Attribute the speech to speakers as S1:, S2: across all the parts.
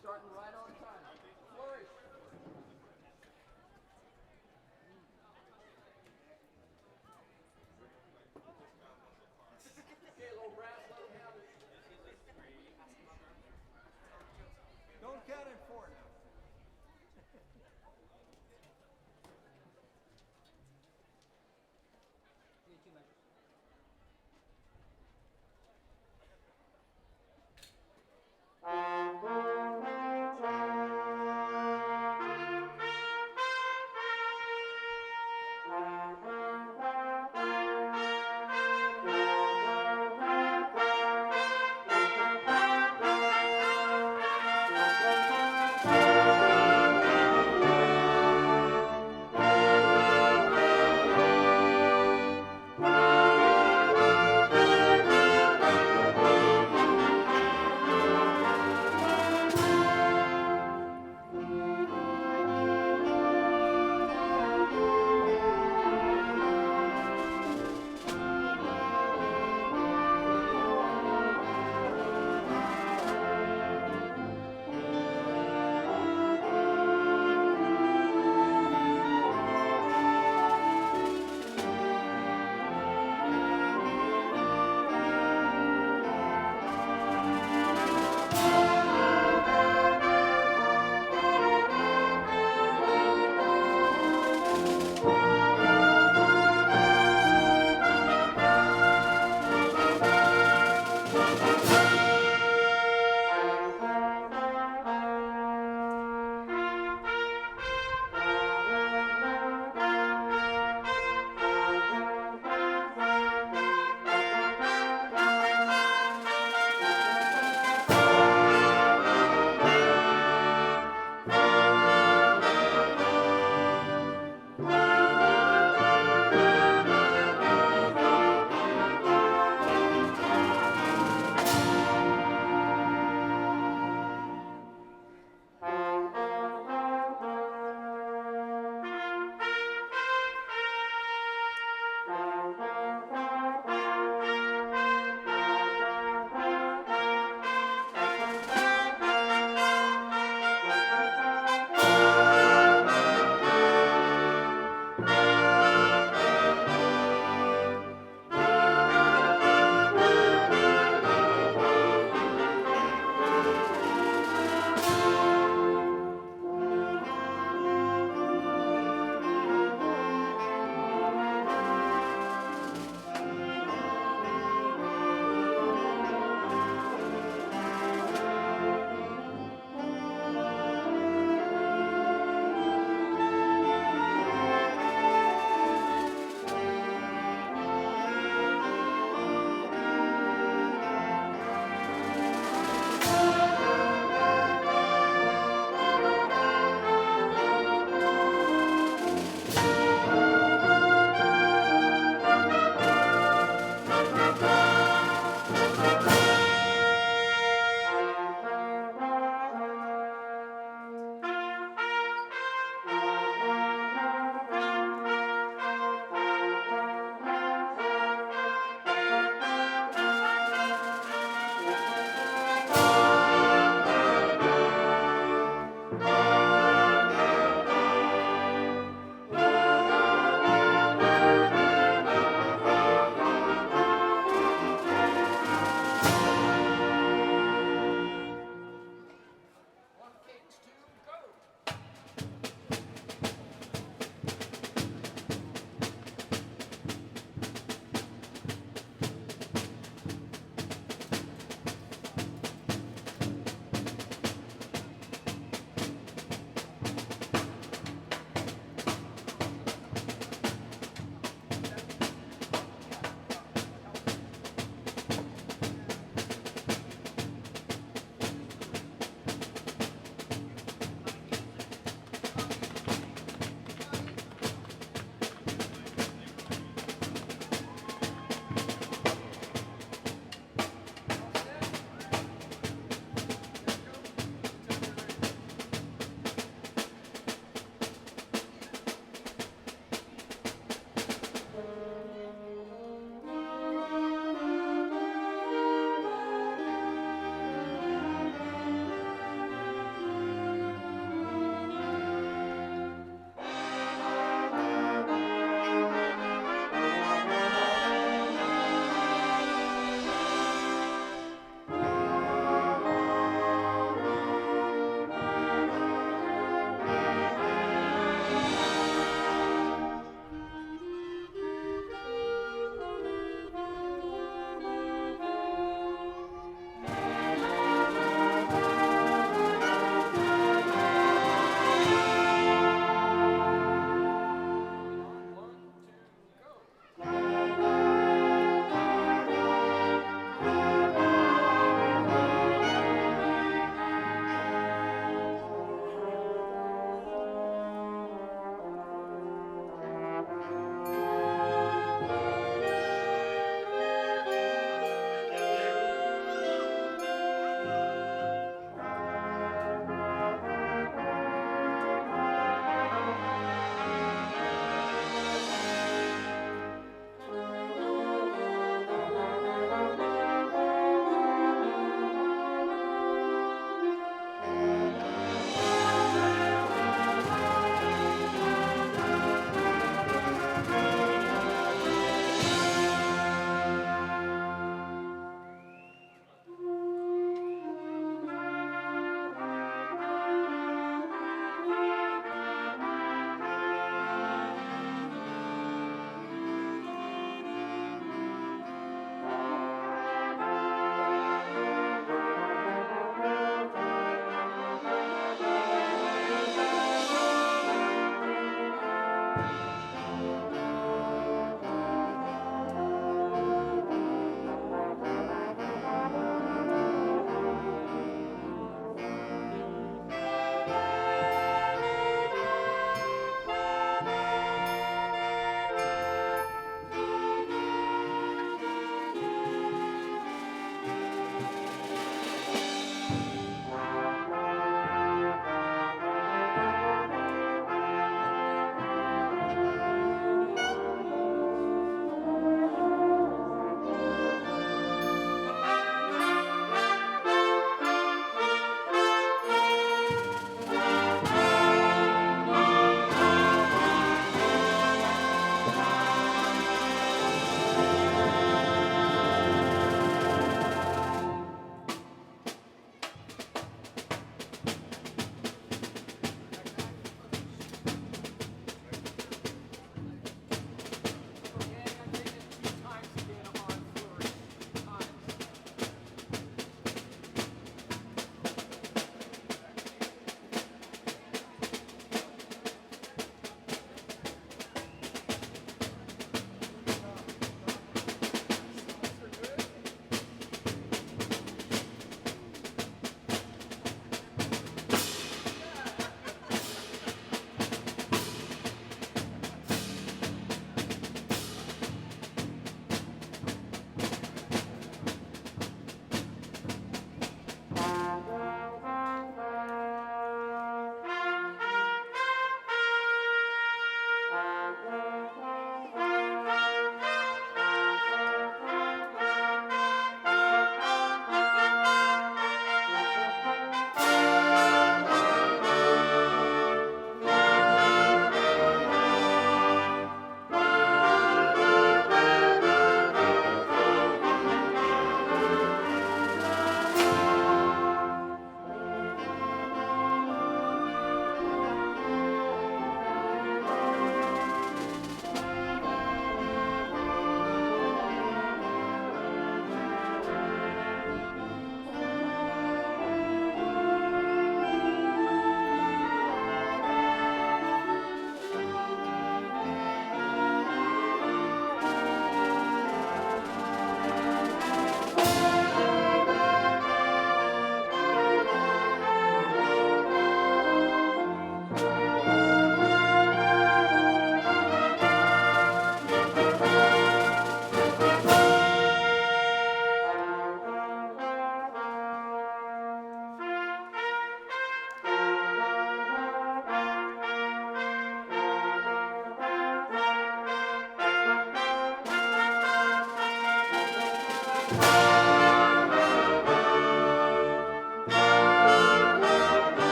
S1: Starting right on time. Flourish. Okay, little brass, let him have it.
S2: Don't count in four now.
S3: Give me 2 measures.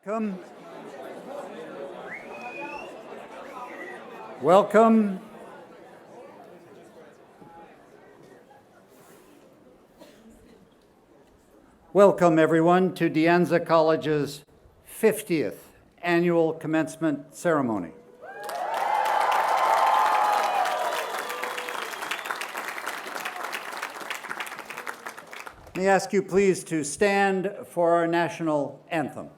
S3: Welcome. Welcome. Welcome, everyone, to De Anza College's 50th annual commencement ceremony. May I ask you please to stand for our national anthem.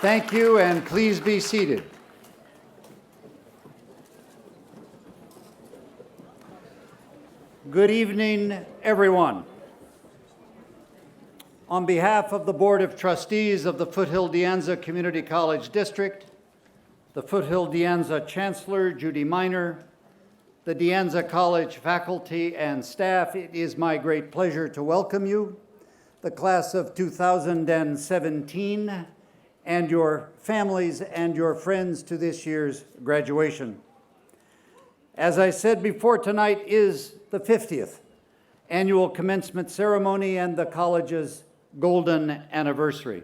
S3: Thank you, and please be seated. Good evening, everyone. On behalf of the Board of Trustees of the Foothill De Anza Community College District, the Foothill De Anza Chancellor, Judy Miner, the De Anza College faculty and staff, it is my great pleasure to welcome you, the class of 2017, and your families and your friends to this year's graduation. As I said before, tonight is the 50th annual commencement ceremony and the college's golden anniversary.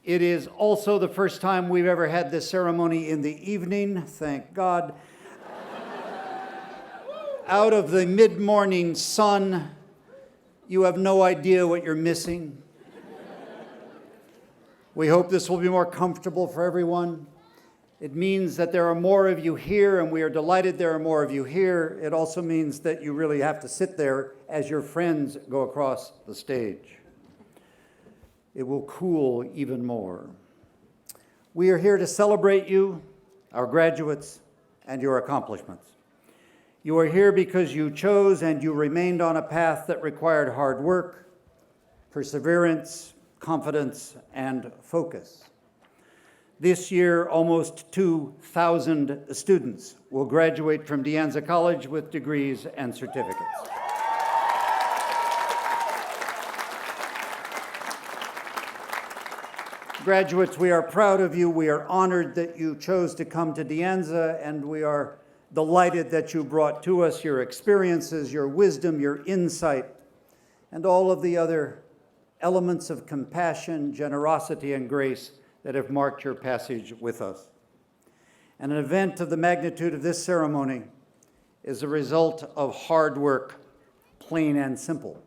S3: It is also the first time we've ever had this ceremony in the evening, thank God. Out of the mid-morning sun, you have no idea what you're missing. We hope this will be more comfortable for everyone. It means that there are more of you here, and we are delighted there are more of you here. It also means that you really have to sit there as your friends go across the stage. It will cool even more. We are here to celebrate you, our graduates, and your accomplishments. You are here because you chose and you remained on a path that required hard work, perseverance, confidence, and focus. This year, almost 2,000 students will graduate from De Anza College with degrees and certificates. Graduates, we are proud of you. We are honored that you chose to come to De Anza, and we are delighted that you brought to us your experiences, your wisdom, your insight, and all of the other elements of compassion, generosity, and grace that have marked your passage with us. And an event of the magnitude of this ceremony is a result of hard work, plain and simple.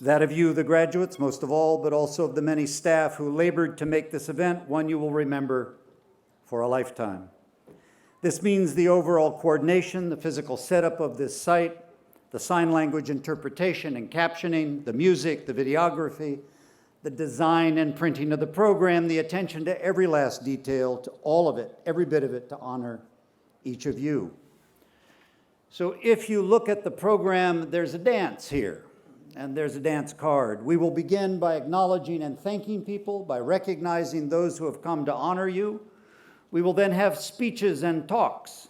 S3: That of you, the graduates, most of all, but also of the many staff who labored to make this event one you will remember for a lifetime. This means the overall coordination, the physical setup of this site, the sign language interpretation and captioning, the music, the videography, the design and printing of the program, the attention to every last detail, to all of it, every bit of it, to honor each of you. So if you look at the program, there's a dance here, and there's a dance card. We will begin by acknowledging and thanking people, by recognizing those who have come to honor you. We will then have speeches and talks,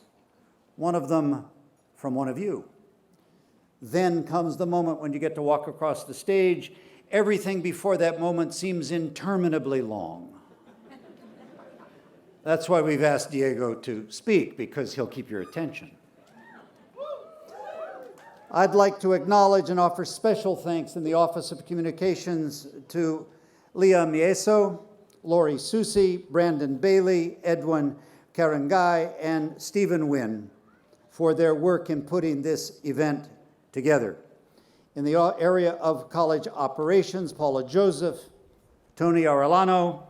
S3: one of them from one of you. Then comes the moment when you get to walk across the stage. Everything before that moment seems interminably long. That's why we've asked Diego to speak, because he'll keep your attention. I'd like to acknowledge and offer special thanks in the Office of Communications to Leah Mieso, Lori Susi, Brandon Bailey, Edwin Karangai, and Stephen Wynn for their work in putting this event together. In the area of college operations, Paula Joseph, Tony Arellano,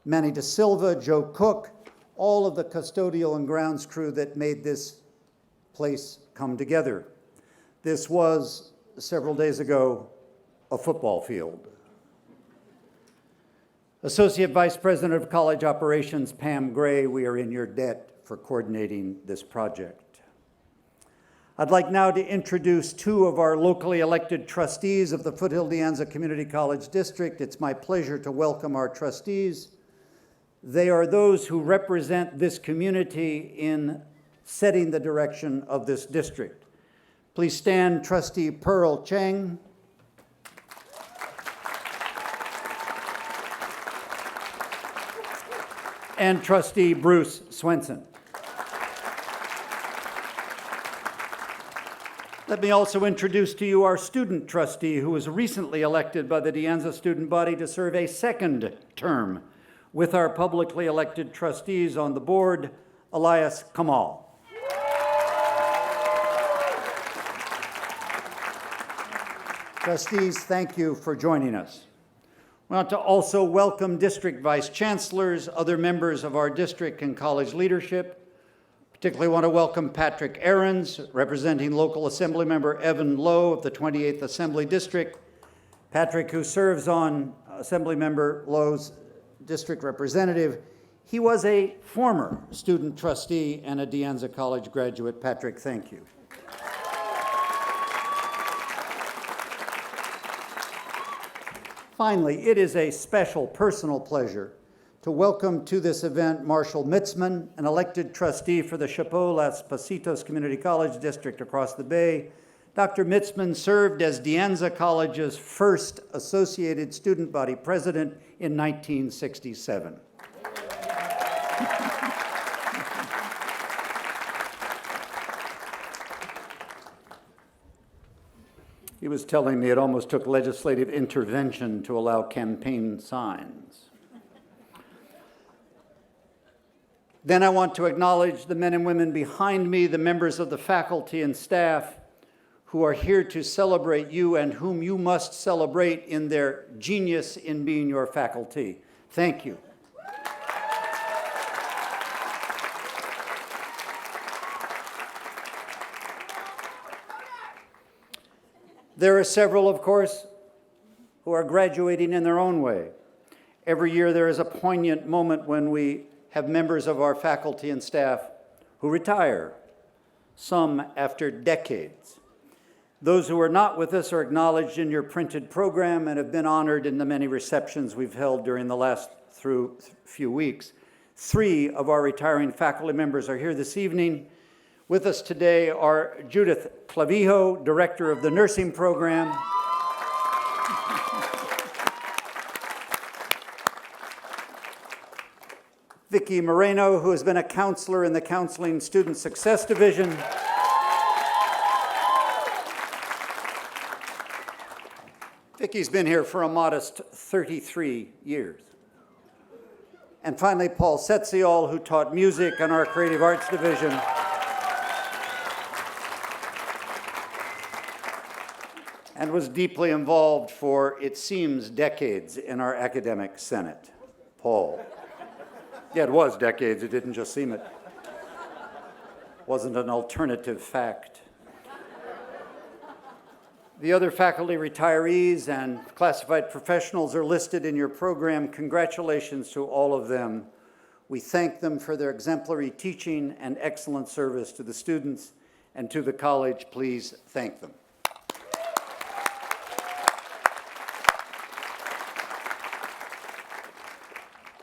S3: Manny Da Silva, Joe Cook, all of the custodial and grounds crew that made this place come together. This was, several days ago, a football field. Associate Vice President of College Operations, Pam Gray, we are in your debt for coordinating this project. I'd like now to introduce two of our locally elected trustees of the Foothill De Anza Community College District. It's my pleasure to welcome our trustees. They are those who represent this community in setting the direction of this district. Please stand, Trustee Pearl Cheng. And Trustee Bruce Swenson. Let me also introduce to you our student trustee, who was recently elected by the De Anza student body to serve a second term with our publicly elected trustees on the board, Elias Kamal. Trustees, thank you for joining us. We want to also welcome district vice chancellors, other members of our district and college leadership. Particularly want to welcome Patrick Ahrens, representing local assembly member Evan Lowe of the 28th Assembly District. Patrick, who serves on Assembly Member Lowe's district representative, he was a former student trustee and a De Anza College graduate. Patrick, thank you. Finally, it is a special personal pleasure to welcome to this event Marshall Mitzman, an elected trustee for the Chapeau Las Pasitos Community College District across the bay. Dr. Mitzman served as De Anza College's first associated student body president in 1967. He was telling me it almost took legislative intervention to allow campaign signs. Then I want to acknowledge the men and women behind me, the members of the faculty and staff who are here to celebrate you and whom you must celebrate in their genius in being your faculty. Thank you. There are several, of course, who are graduating in their own way. Every year there is a poignant moment when we have members of our faculty and staff who retire, some after decades. Those who are not with us are acknowledged in your printed program and have been honored in the many receptions we've held during the last few weeks. 3 of our retiring faculty members are here this evening. With us today are Judith Clavijo, Director of the Nursing Program. Vicki Moreno, who has been a counselor in the Counseling Student Success Division. Vicki's been here for a modest 33 years. And finally, Paul Setziol, who taught music in our Creative Arts Division. And was deeply involved for, it seems, decades in our academic senate. Paul. Yeah, it was decades, it didn't just seem it. Wasn't an alternative fact. The other faculty retirees and classified professionals are listed in your program. Congratulations to all of them. We thank them for their exemplary teaching and excellent service to the students and to the college. Please thank them.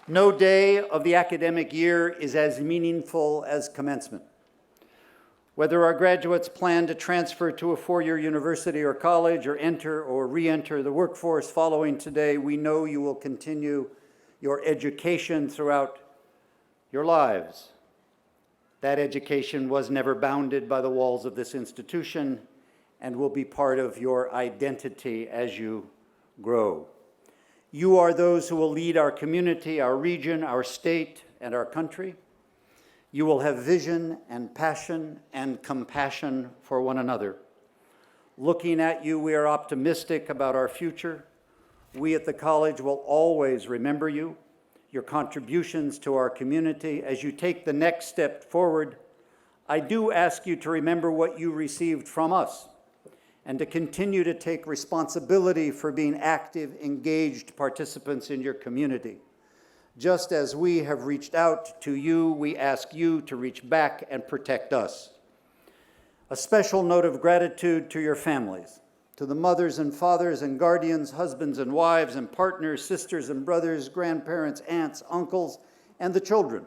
S3: No day of the academic year is as meaningful as commencement. Whether our graduates plan to transfer to a 4-year university or college or enter or re-enter the workforce following today, we know you will continue your education throughout your lives. That education was never bounded by the walls of this institution and will be part of your identity as you grow. You are those who will lead our community, our region, our state, and our country. You will have vision and passion and compassion for one another. Looking at you, we are optimistic about our future. We at the college will always remember you, your contributions to our community. As you take the next step forward, I do ask you to remember what you received from us and to continue to take responsibility for being active, engaged participants in your community. Just as we have reached out to you, we ask you to reach back and protect us. A special note of gratitude to your families, to the mothers and fathers and guardians, husbands and wives and partners, sisters and brothers, grandparents, aunts, uncles, and the children,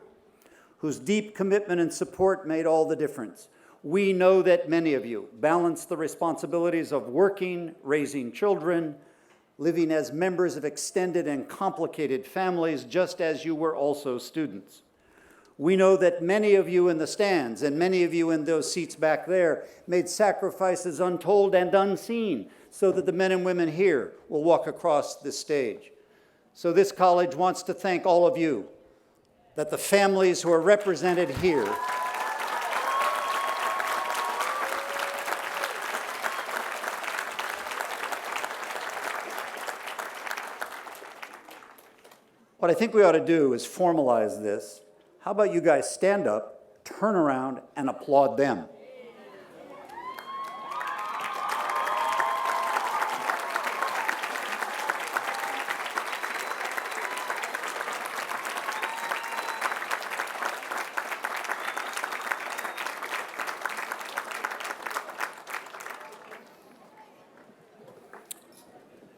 S3: whose deep commitment and support made all the difference. We know that many of you balance the responsibilities of working, raising children, living as members of extended and complicated families, just as you were also students. We know that many of you in the stands and many of you in those seats back there made sacrifices untold and unseen so that the men and women here will walk across this stage. So this college wants to thank all of you, that the families who are represented here What I think we ought to do is formalize this. How about you guys stand up, turn around, and applaud them?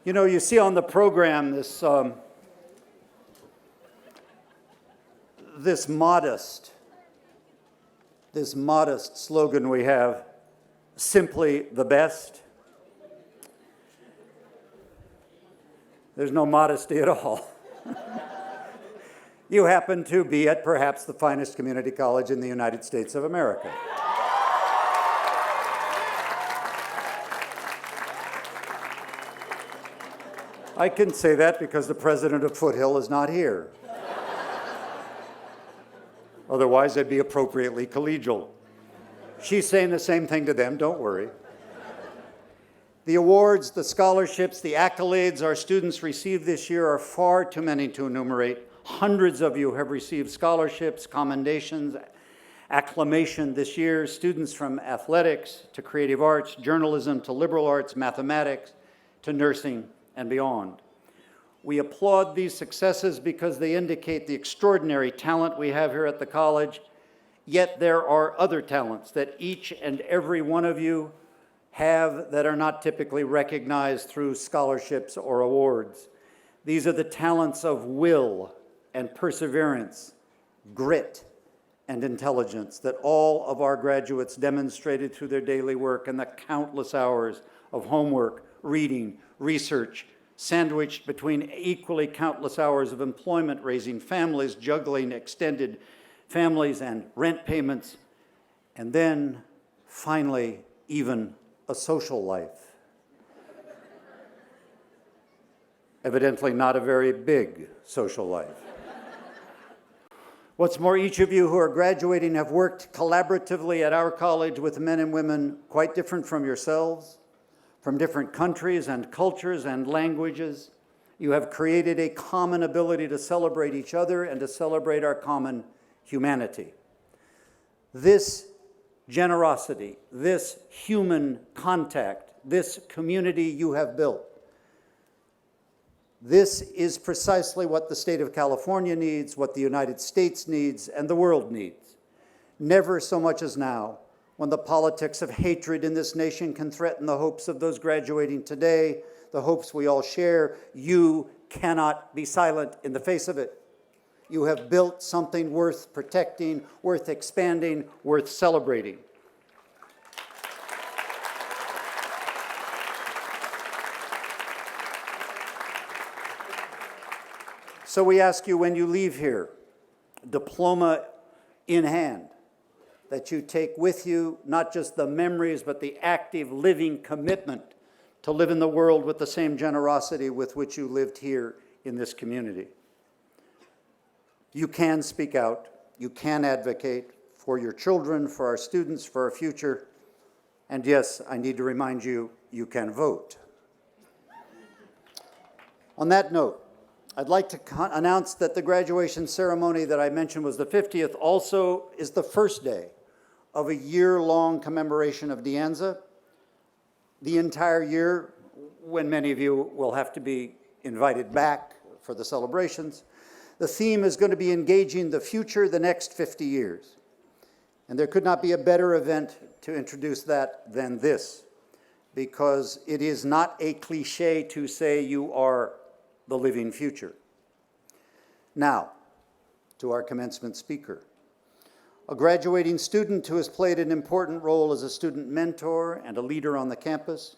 S3: You know, you see on the program this modest slogan we have, simply the best. There's no modesty at all. You happen to be at perhaps the finest community college in the United States of America. I can say that because the president of Foothill is not here. Otherwise, they'd be appropriately collegial. She's saying the same thing to them, don't worry. The awards, the scholarships, the accolades our students received this year are far too many to enumerate. Hundreds of you have received scholarships, commendations, acclamation this year. Students from athletics to creative arts, journalism to liberal arts, mathematics to nursing and beyond. We applaud these successes because they indicate the extraordinary talent we have here at the college, yet there are other talents that each and every one of you have that are not typically recognized through scholarships or awards. These are the talents of will and perseverance, grit and intelligence that all of our graduates demonstrated through their daily work and the countless hours of homework, reading, research, sandwiched between equally countless hours of employment, raising families, juggling extended families and rent payments, and then, finally, even a social life. Evidently not a very big social life. What's more, each of you who are graduating have worked collaboratively at our college with men and women quite different from yourselves, from different countries and cultures and languages. You have created a common ability to celebrate each other and to celebrate our common humanity. This generosity, this human contact, this community you have built, this is precisely what the state of California needs, what the United States needs, and the world needs. Never so much as now, when the politics of hatred in this nation can threaten the hopes of those graduating today, the hopes we all share. You cannot be silent in the face of it. You have built something worth protecting, worth expanding, worth celebrating. So we ask you, when you leave here, diploma in hand, that you take with you not just the memories, but the active living commitment to live in the world with the same generosity with which you lived here in this community. You can speak out, you can advocate for your children, for our students, for our future, and yes, I need to remind you, you can vote. On that note, I'd like to announce that the graduation ceremony that I mentioned was the 50th also is the first day of a year-long commemoration of Anza. The entire year, when many of you will have to be invited back for the celebrations, the theme is going to be engaging the future the next 50 years. And there could not be a better event to introduce that than this, because it is not a cliche to say you are the living future. Now, to our commencement speaker, a graduating student who has played an important role as a student mentor and a leader on the campus.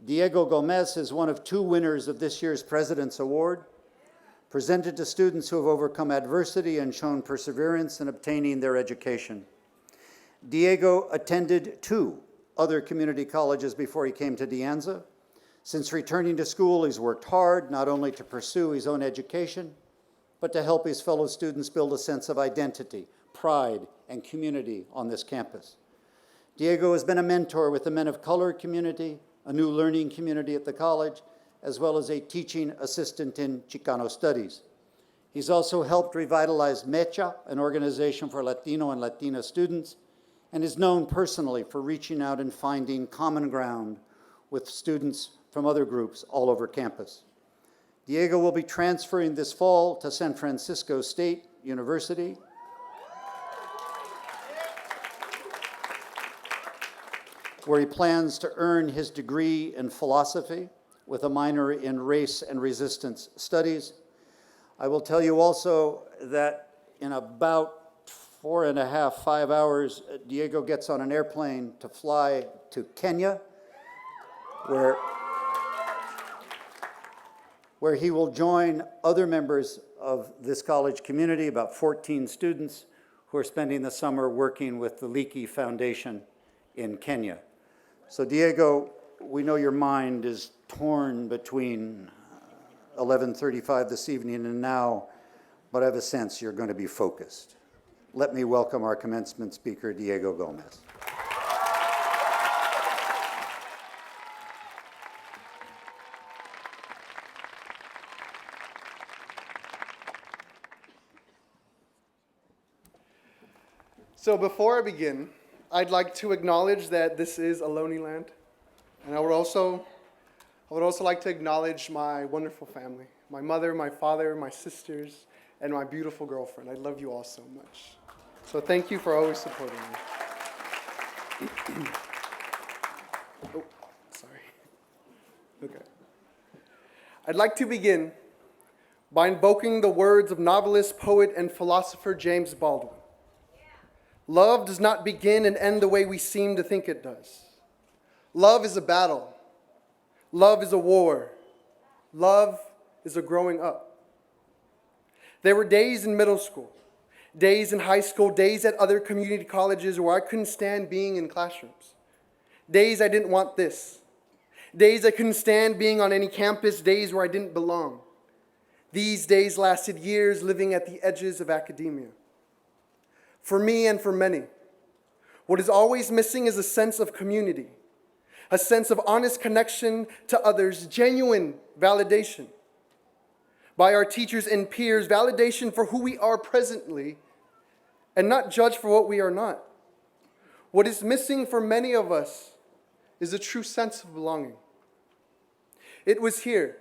S3: Diego Gomez is one of 2 winners of this year's President's Award, presented to students who have overcome adversity and shown perseverance in obtaining their education. Diego attended 2 other community colleges before he came to Anza. Since returning to school, he's worked hard not only to pursue his own education, but to help his fellow students build a sense of identity, pride, and community on this campus. Diego has been a mentor with the Men of Color community, a new learning community at the college, as well as a teaching assistant in Chicano studies. He's also helped revitalize Mecha, an organization for Latino and Latina students, and is known personally for reaching out and finding common ground with students from other groups all over campus. Diego will be transferring this fall to San Francisco State University, where he plans to earn his degree in philosophy with a minor in race and resistance studies. I will tell you also that in about 4.5, 5 hours, Diego gets on an airplane to fly to Kenya, where he will join other members of this college community, about 14 students who are spending the summer working with the Leakey Foundation in Kenya. So Diego, we know your mind is torn between 11:35 this evening and now, but I have a sense you're going to be focused. Let me welcome our commencement speaker, Diego Gomez.
S4: So before I begin, I'd like to acknowledge that this is a lonely land. And I would also like to acknowledge my wonderful family, my mother, my father, my sisters, and my beautiful girlfriend. I love you all so much. So thank you for always supporting me. Oh, sorry. Okay. I'd like to begin by invoking the words of novelist, poet, and philosopher James Baldwin. Love does not begin and end the way we seem to think it does. Love is a battle. Love is a war. Love is a growing up. There were days in middle school, days in high school, days at other community colleges where I couldn't stand being in classrooms. Days I didn't want this. Days I couldn't stand being on any campus, days where I didn't belong. These days lasted years living at the edges of academia. For me and for many, what is always missing is a sense of community, a sense of honest connection to others, genuine validation by our teachers and peers, validation for who we are presently, and not judged for what we are not. What is missing for many of us is a true sense of belonging. It was here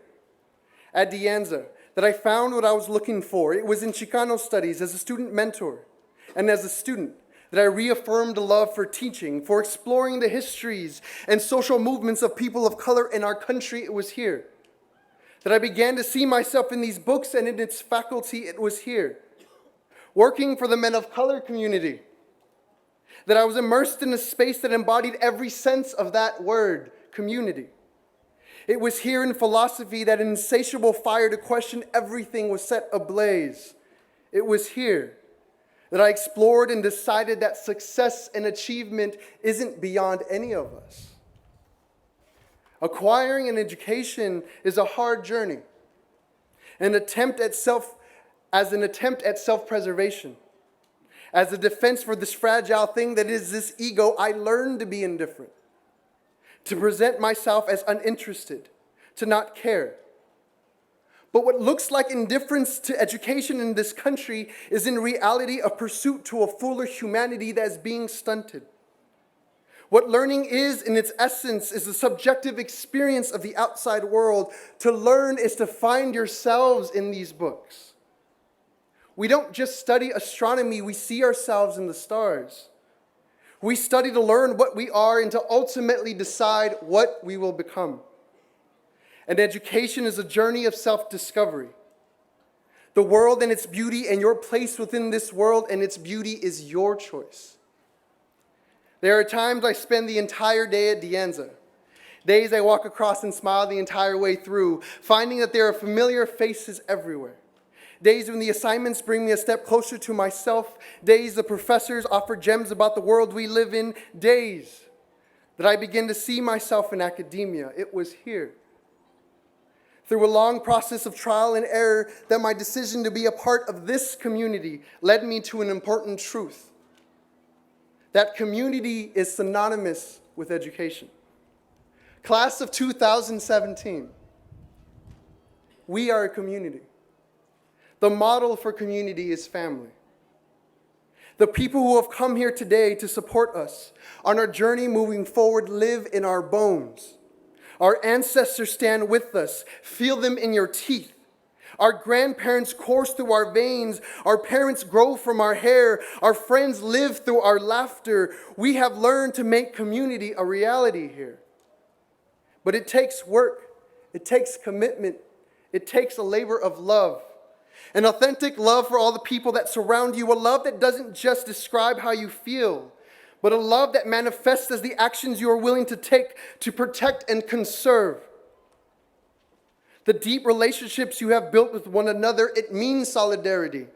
S4: at Anza that I found what I was looking for. It was in Chicano studies as a student mentor and as a student that I reaffirmed a love for teaching, for exploring the histories and social movements of people of color in our country. It was here that I began to see myself in these books and in its faculty. It was here, working for the Men of Color community, that I was immersed in a space that embodied every sense of that word, community. It was here in philosophy that an insatiable fire to question everything was set ablaze. It was here that I explored and decided that success and achievement isn't beyond any of us. Acquiring an education is a hard journey, an attempt at self-preservation. As a defense for this fragile thing that is this ego, I learned to be indifferent, to present myself as uninterested, to not care. But what looks like indifference to education in this country is in reality a pursuit to a fuller humanity that is being stunted. What learning is in its essence is the subjective experience of the outside world. To learn is to find yourselves in these books. We don't just study astronomy, we see ourselves in the stars. We study to learn what we are and to ultimately decide what we will become. And education is a journey of self-discovery. The world and its beauty and your place within this world and its beauty is your choice. There are times I spend the entire day at Anza. Days I walk across and smile the entire way through, finding that there are familiar faces everywhere. Days when the assignments bring me a step closer to myself. Days the professors offer gems about the world we live in. Days that I begin to see myself in academia. It was here, through a long process of trial and error, that my decision to be a part of this community led me to an important truth. That community is synonymous with education. Class of 2017, we are a community. The model for community is family. The people who have come here today to support us on our journey moving forward live in our bones. Our ancestors stand with us. Feel them in your teeth. Our grandparents course through our veins. Our parents grow from our hair. Our friends live through our laughter. We have learned to make community a reality here. But it takes work. It takes commitment. It takes a labor of love. An authentic love for all the people that surround you. A love that doesn't just describe how you feel, but a love that manifests as the actions you are willing to take to protect and conserve. The deep relationships you have built with one another, it means solidarity.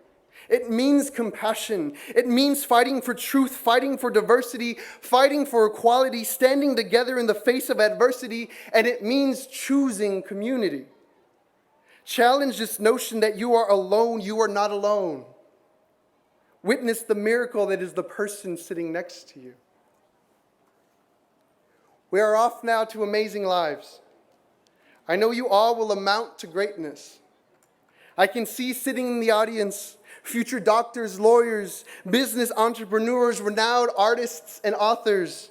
S4: It means compassion. It means fighting for truth, fighting for diversity, fighting for equality, standing together in the face of adversity, and it means choosing community. Challenge this notion that you are alone, you are not alone. Witness the miracle that is the person sitting next to you. We are off now to amazing lives. I know you all will amount to greatness. I can see sitting in the audience future doctors, lawyers, business entrepreneurs, renowned artists and authors.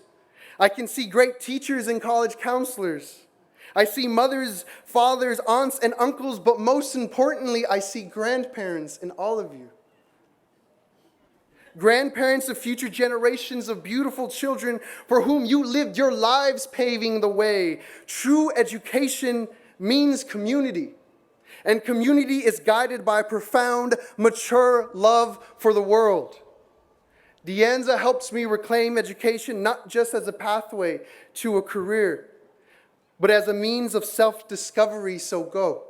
S4: I can see great teachers and college counselors. I see mothers, fathers, aunts, and uncles, but most importantly, I see grandparents in all of you. Grandparents of future generations of beautiful children for whom you lived your lives paving the way. True education means community, and community is guided by a profound, mature love for the world. Anza helps me reclaim education not just as a pathway to a career, but as a means of self-discovery, so go.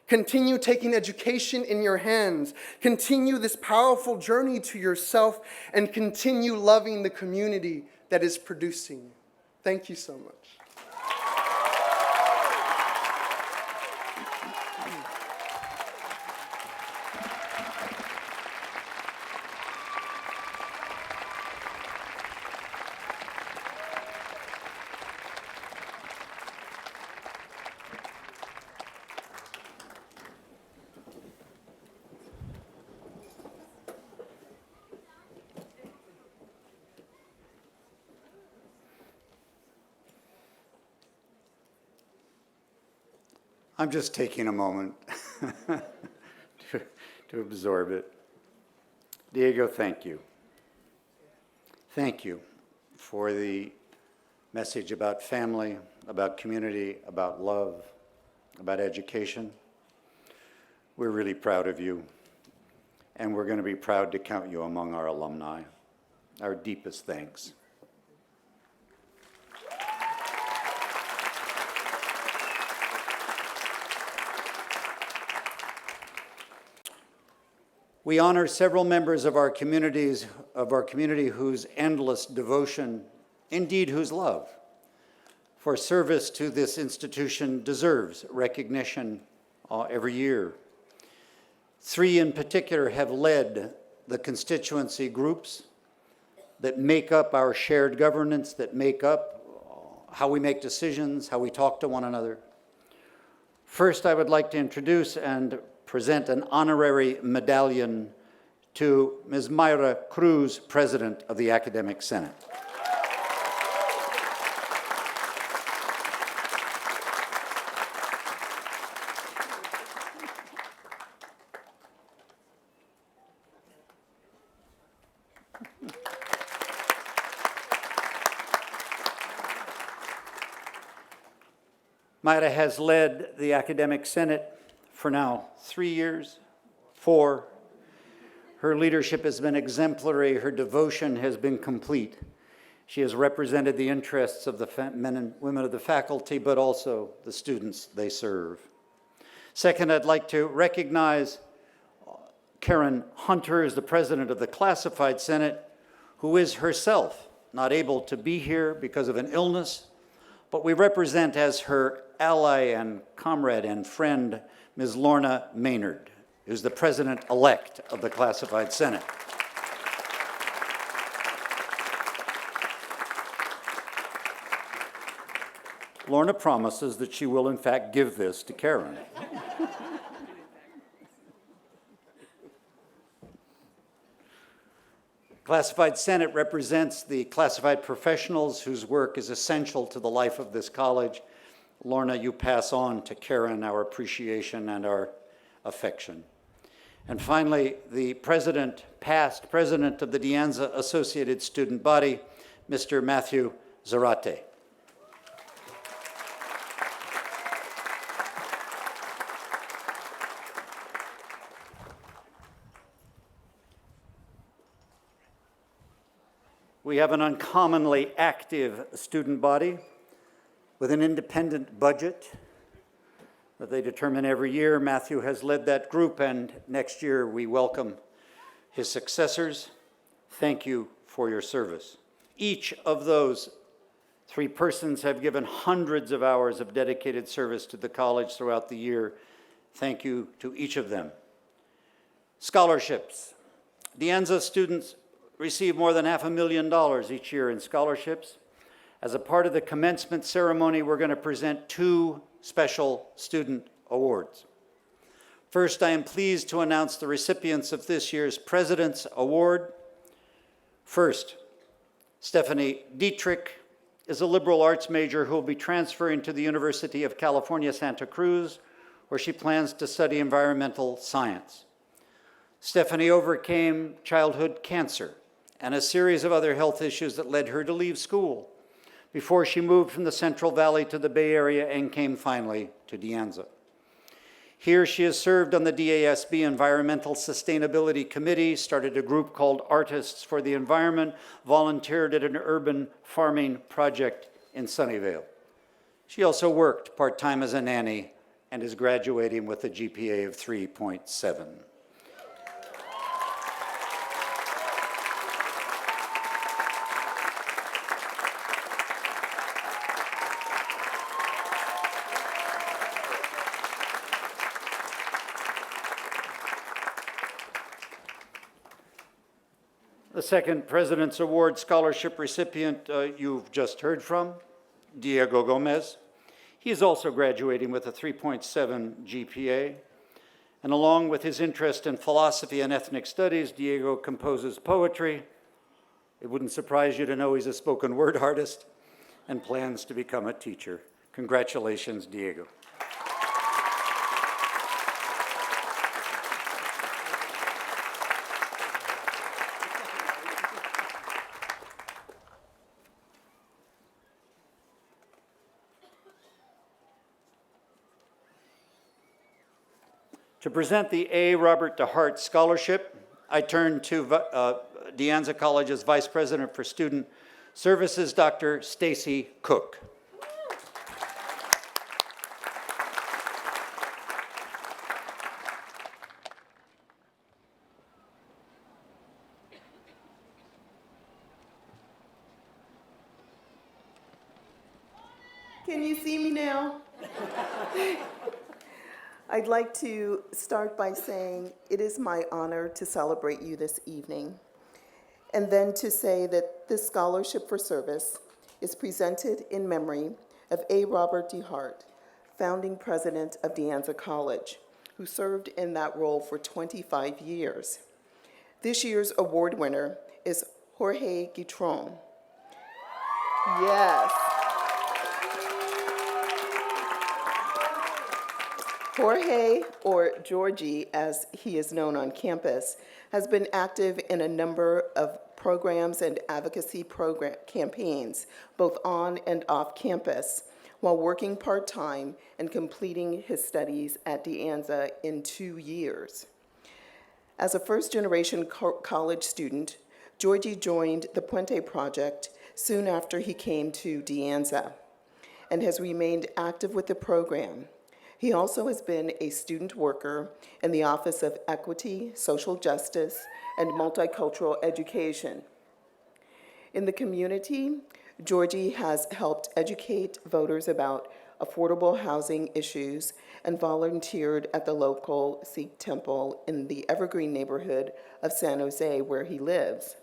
S4: Continue taking education in your hands. Continue this powerful journey to yourself and continue loving the community that is producing you. Thank you so much.
S3: I'm just taking a moment to absorb it. Diego, thank you. Thank you for the message about family, about community, about love, about education. We're really proud of you, and we're going to be proud to count you among our alumni. Our deepest thanks. We honor several members of our community whose endless devotion, indeed whose love, for service to this institution deserves recognition every year. 3 in particular have led the constituency groups that make up our shared governance, that make up how we make decisions, how we talk to one another. First, I would like to introduce and present an honorary medallion to Ms. Mayra Cruz, President of the Academic Senate. Mayra has led the Academic Senate for now 3 years, 4. Her leadership has been exemplary. Her devotion has been complete. She has represented the interests of the men and women of the faculty, but also the students they serve. Second, I'd like to recognize Karen Hunter as the president of the Classified Senate, who is herself not able to be here because of an illness, but we represent as her ally and comrade and friend, Ms. Lorna Maynard, who's the president-elect of the Classified Senate. Lorna promises that she will, in fact, give this to Karen. Classified Senate represents the classified professionals whose work is essential to the life of this college. Lorna, you pass on to Karen our appreciation and our affection. And finally, the past president of the De Anza Associated Student Body, Mr. Matthew Zarate. We have an uncommonly active student body with an independent budget that they determine every year. Matthew has led that group, and next year we welcome his successors. Thank you for your service. Each of those 3 persons have given hundreds of hours of dedicated service to the college throughout the year. Thank you to each of them. Scholarships. De Anza students receive more than $500,000 each year in scholarships. As a part of the commencement ceremony, we're going to present 2 special student awards. First, I am pleased to announce the recipients of this year's President's Award. First, Stephanie Dietrich is a liberal arts major who will be transferring to the University of California, Santa Cruz, where she plans to study environmental science. Stephanie overcame childhood cancer and a series of other health issues that led her to leave school before she moved from the Central Valley to the Bay Area and came finally to De Anza. Here she has served on the DASB Environmental Sustainability Committee, started a group called Artists for the Environment, volunteered at an urban farming project in Sunnyvale. She also worked part-time as a nanny and is graduating with a GPA of 3.7. The second President's Award scholarship recipient you've just heard from, Diego Gomez. He is also graduating with a 3.7 GPA. And along with his interest in philosophy and ethnic studies, Diego composes poetry. It wouldn't surprise you to know he's a spoken word artist and plans to become a teacher. Congratulations, Diego. To present the A. Robert DeHart Scholarship, I turn to De Anza College's Vice President for Student Services, Dr. Stacy Cook.
S5: Can you see me now? I'd like to start by saying it is my honor to celebrate you this evening, and then to say that this scholarship for service is presented in memory of A. Robert DeHart, founding president of De Anza College, who served in that role for 25 years. This year's award winner is Jorge Guitron. Yes. Jorge, or Georgie, as he is known on campus, has been active in a number of programs and advocacy campaigns, both on and off campus, while working part-time and completing his studies at De Anza in 2 years. As a first-generation college student, Georgie joined the Puente Project soon after he came to De Anza and has remained active with the program. He also has been a student worker in the Office of Equity, Social Justice, and Multicultural Education. In the community, Georgie has helped educate voters about affordable housing issues and volunteered at the local Sikh temple in the Evergreen neighborhood of San Jose, where he lives.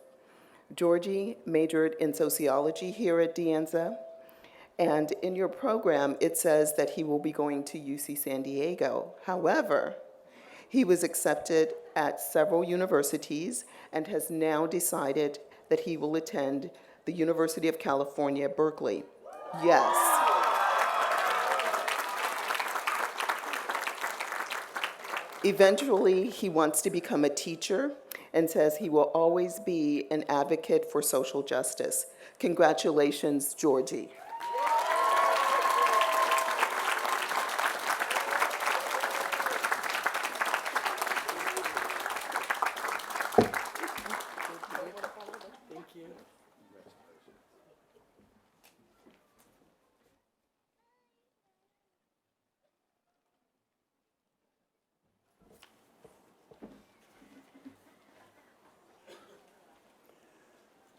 S5: Georgie majored in sociology here at De Anza, and in your program, it says that he will be going to UC San Diego. However, he was accepted at several universities and has now decided that he will attend the University of California, Berkeley. Yes. Eventually, he wants to become a teacher and says he will always be an advocate for social justice. Congratulations, Georgie.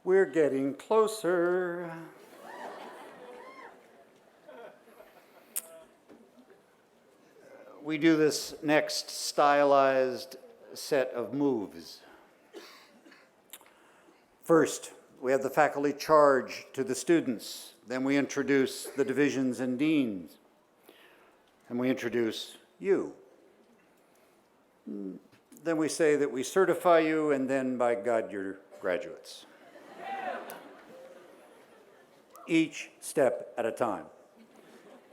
S3: We're getting closer. We do this next stylized set of moves. First, we have the faculty charge to the students. Then we introduce the divisions and deans. And we introduce you. Then we say that we certify you, and then, by God, you're graduates. Each step at a time.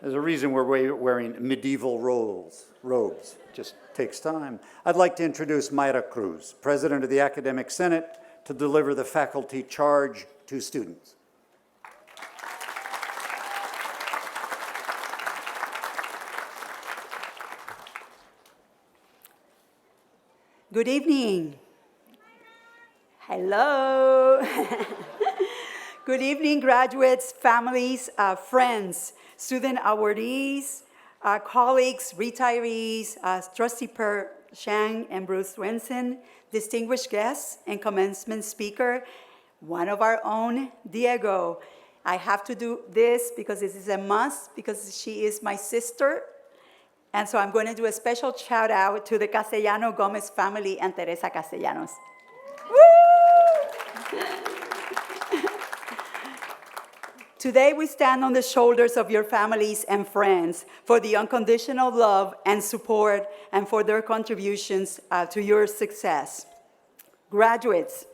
S3: There's a reason we're wearing medieval robes. Just takes time. I'd like to introduce Mayra Cruz, President of the Academic Senate, to deliver the faculty charge to students.
S6: Good evening. Hello. Good evening, graduates, families, friends, student awardees, colleagues, retirees, Trustee Per Shang and Bruce Swenson, distinguished guests and commencement speaker, one of our own, Diego. I have to do this because this is a must, because she is my sister. And so I'm going to do a special shout out to the Castellano Gomez family and Teresa Castellanos. Woo! Today we stand on the shoulders of your families and friends for the unconditional love and support and for their contributions to your success. Graduates,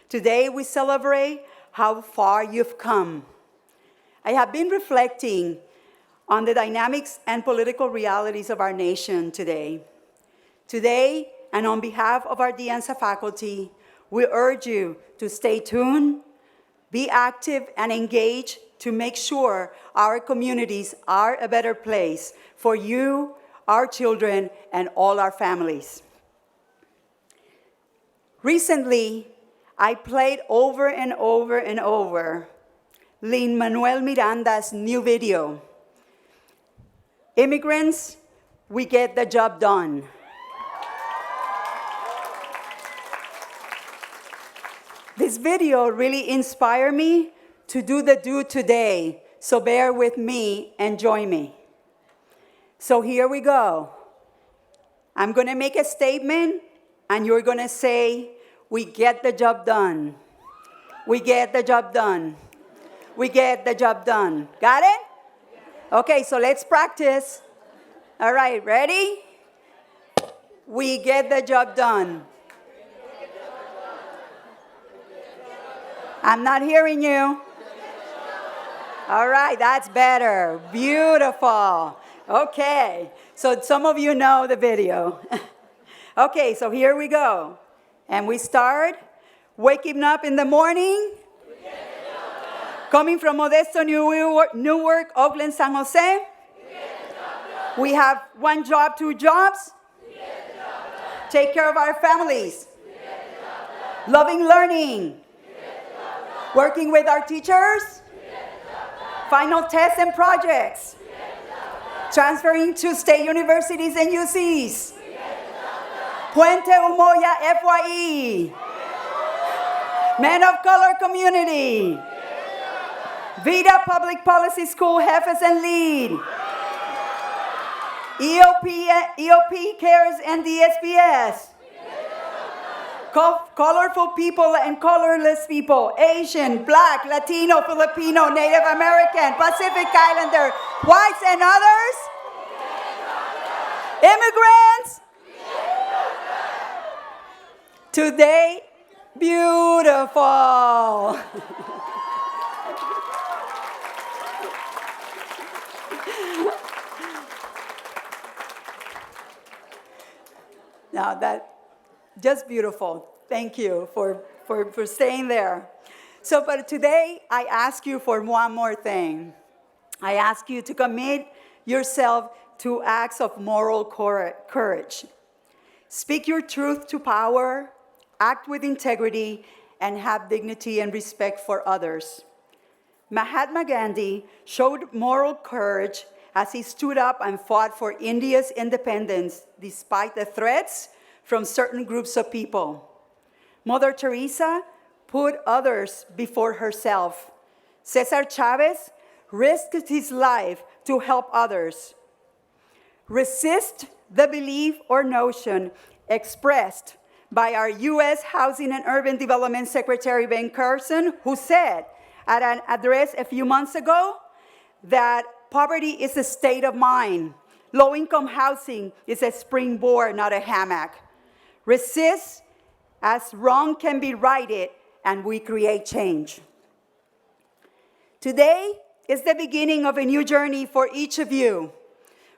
S6: today we celebrate how far you've come. I have been reflecting on the dynamics and political realities of our nation today. Today, and on behalf of our De Anza faculty, we urge you to stay tuned, be active and engaged to make sure our communities are a better place for you, our children, and all our families. Recently, I played over and over and over Lin-Manuel Miranda's new video, Immigrants, We Get the Job Done. This video really inspired me to do the do today, So bear with me and join me. So here we go. I'm going to make a statement, and you're going to say, we get the job done. We get the job done. We get the job done. Got it? Okay, so let's practice. All right, ready? We get the job done. I'm not hearing you. All right, that's better. Beautiful. Okay, so some of you know the video. Okay, so here we go. And we start waking up in the morning. Coming from Modesto, Newark, Oakland, San Jose. We have one job, two jobs. Take care of our families. Loving learning. Working with our teachers. Final tests and projects. Transferring to state universities and UCs. Puente Umoya FYE. Men of Color Community. Vida Public Policy School, Jefes and Lead. EOP Cares and DSPS. Colorful people and colorless people. Asian, Black, Latino, Filipino, Native American, Pacific Islander, whites and others. Immigrants. Today, beautiful. Now that, just beautiful. Thank you for staying there. So, but today I ask you for one more thing. I ask you to commit yourself to acts of moral courage. Speak your truth to power, act with integrity, and have dignity and respect for others. Mahatma Gandhi showed moral courage as he stood up and fought for India's independence despite the threats from certain groups of people. Mother Teresa put others before herself. Cesar Chavez risked his life to help others. Resist the belief or notion expressed by our U.S. Housing and Urban Development Secretary Ben Carson, who said at an address a few months ago that poverty is a state of mind. Low-income housing is a springboard, not a hammock. Resist as wrong can be righted, and we create change. Today is the beginning of a new journey for each of you.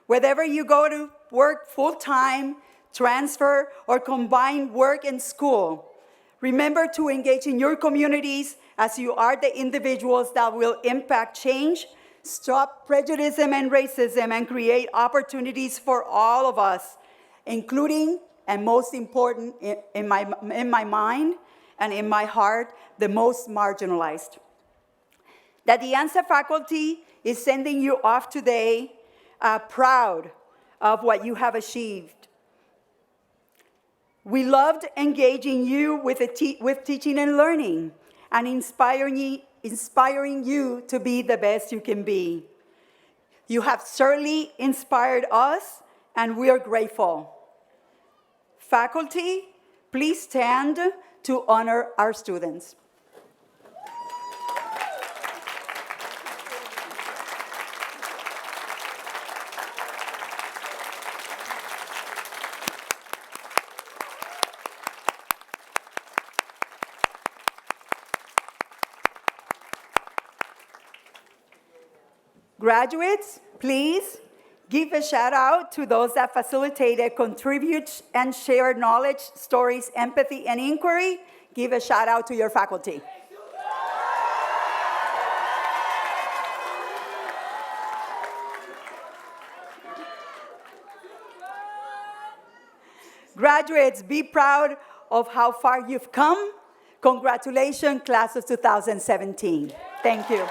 S6: Whether you go to work full-time, transfer, or combine work and school, remember to engage in your communities as you are the individuals that will impact change, stop prejudice and racism, and create opportunities for all of us, including, and most important in my mind and in my heart, the most marginalized. That the Anza faculty is sending you off today proud of what you have achieved. We loved engaging you with teaching and learning and inspiring you to be the best you can be. You have certainly inspired us, and we are grateful. Faculty, please stand to honor our students. Graduates, please give a shout out to those that facilitated, contribute, and share knowledge, stories, empathy, and inquiry. Give a shout out to your faculty. Graduates, be proud of how far you've come. Congratulations, class of 2017. Thank you.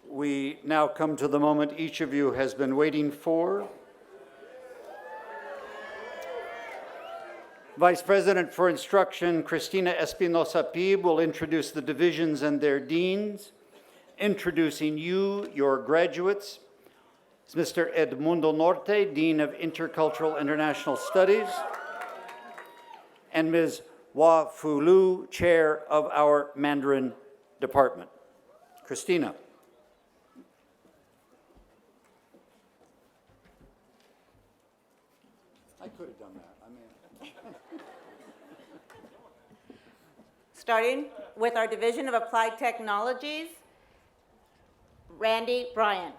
S3: We now come to the moment each of you has been waiting for. Vice President for Instruction, Cristina Espinosa Pib, will introduce the divisions and their deans. Introducing you, your graduates, is Mr. Edmundo Norte, Dean of Intercultural International Studies, and Ms. Hua Fu Lu, Chair of our Mandarin Department. Christina. I could have done that.
S7: Starting with our Division of Applied Technologies, Randy Bryant.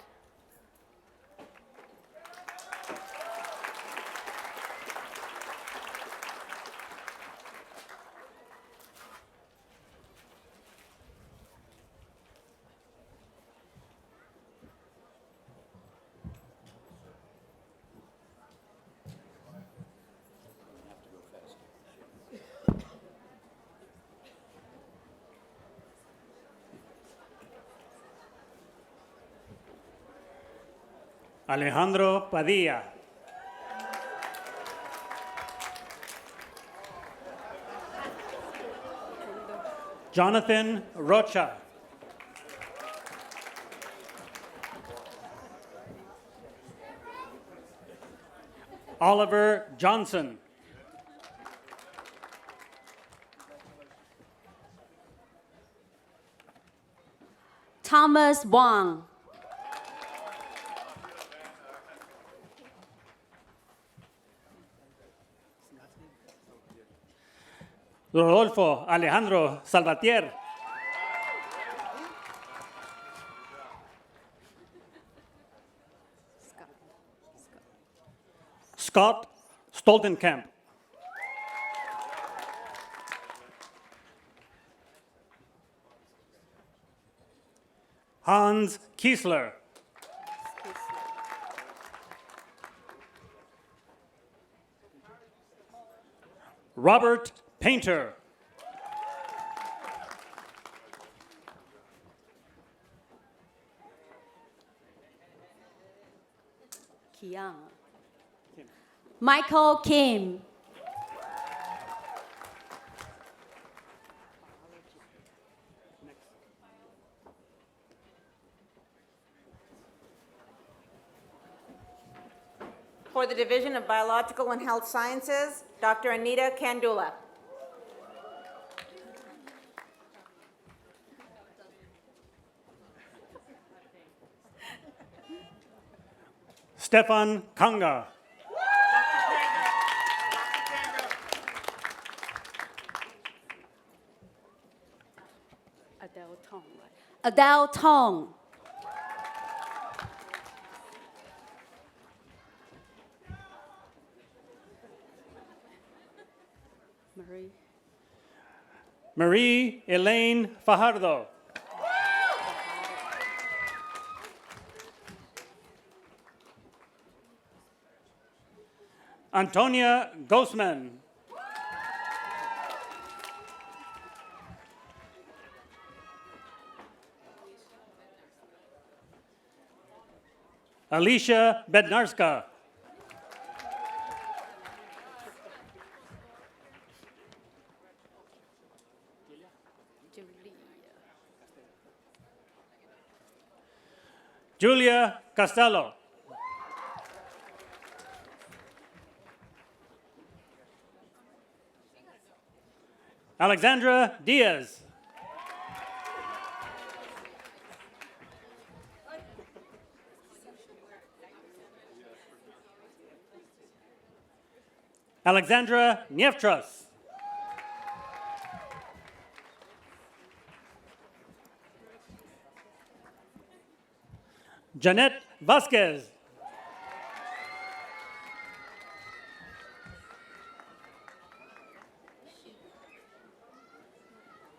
S8: Alejandro Padilla. Jonathan Rocha. Oliver Johnson.
S9: Thomas Wang.
S8: Rodolfo Alejandro Salvatier. Scott Stoltenkamp. Hans Kiesler. Robert Painter.
S9: Kian. Michael Kim.
S7: For the Division of Biological and Health Sciences, Dr. Anita Kandula.
S8: Stefan Kanga.
S9: Adele Tong. Adele Tong.
S8: Marie Elaine Fajardo. Antonia Gosman. Alicia Bednarska. Julia Costello. Alexandra Diaz. Alexandra Nievtras. Jeanette Vasquez.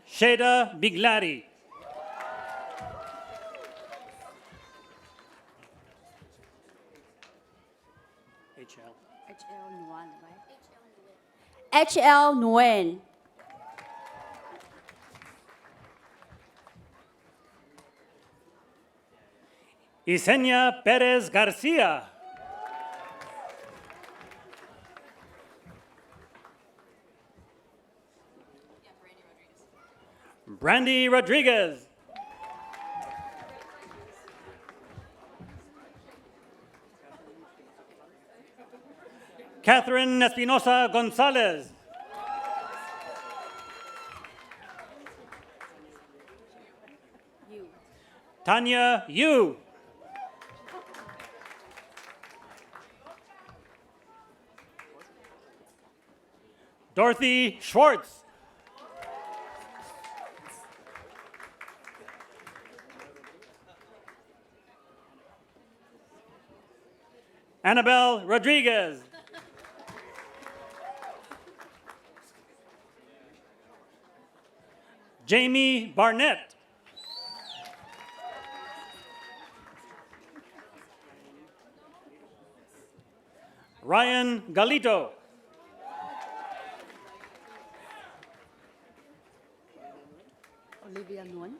S8: Sheda Biglari.
S9: H.L. Nguyen.
S8: Yesenia Perez Garcia. Brandy Rodriguez. Catherine Espinosa Gonzalez. Tanya Yu. Dorothy Schwartz. Annabelle Rodriguez. Jamie Barnett. Ryan Galito.
S9: Olivia Nguyen.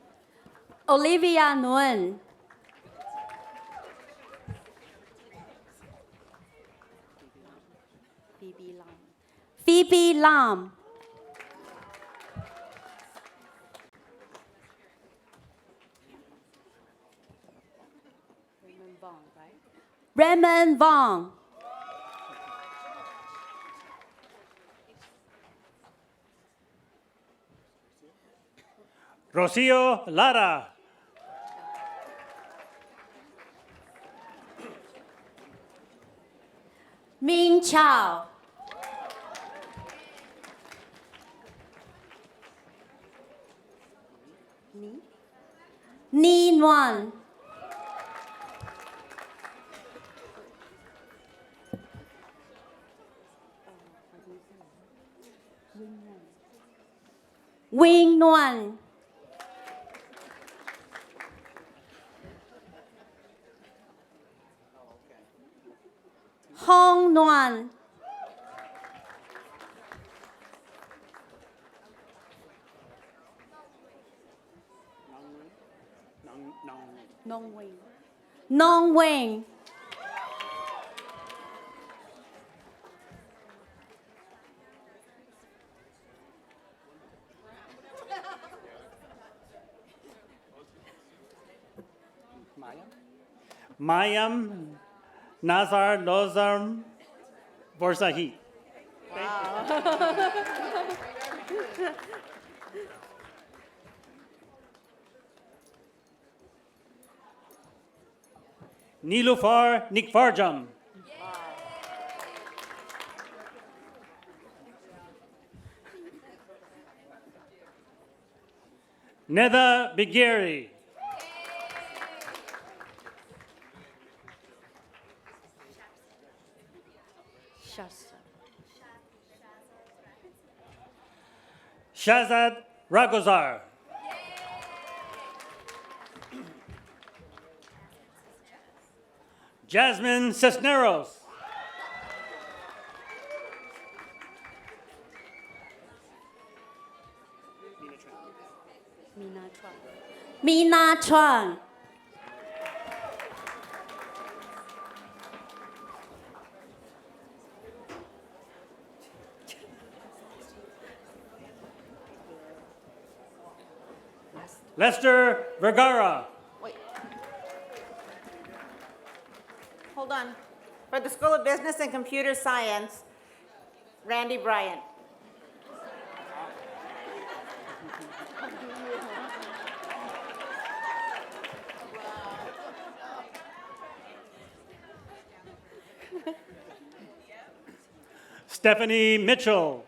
S9: Olivia Nguyen. Phoebe Lam. Phoebe Lam. Raymond Vong, right? Raymond Vong.
S8: Rocio Lara.
S9: Ming Chao. Ni Nguyen. Wing Nguyen. Hong Nguyen. Nong Wing. Nong Wing.
S8: Mayam Nazar Lozarm Borsahi. Nilufar Nikfarjam. Netha Bigiri. Shazad Ragozar. Jasmine Cisneros.
S9: Mina Chuan.
S8: Lester Vergara.
S7: Wait. Hold on. For the School of Business and Computer Science, Randy Bryant.
S8: Stephanie Mitchell.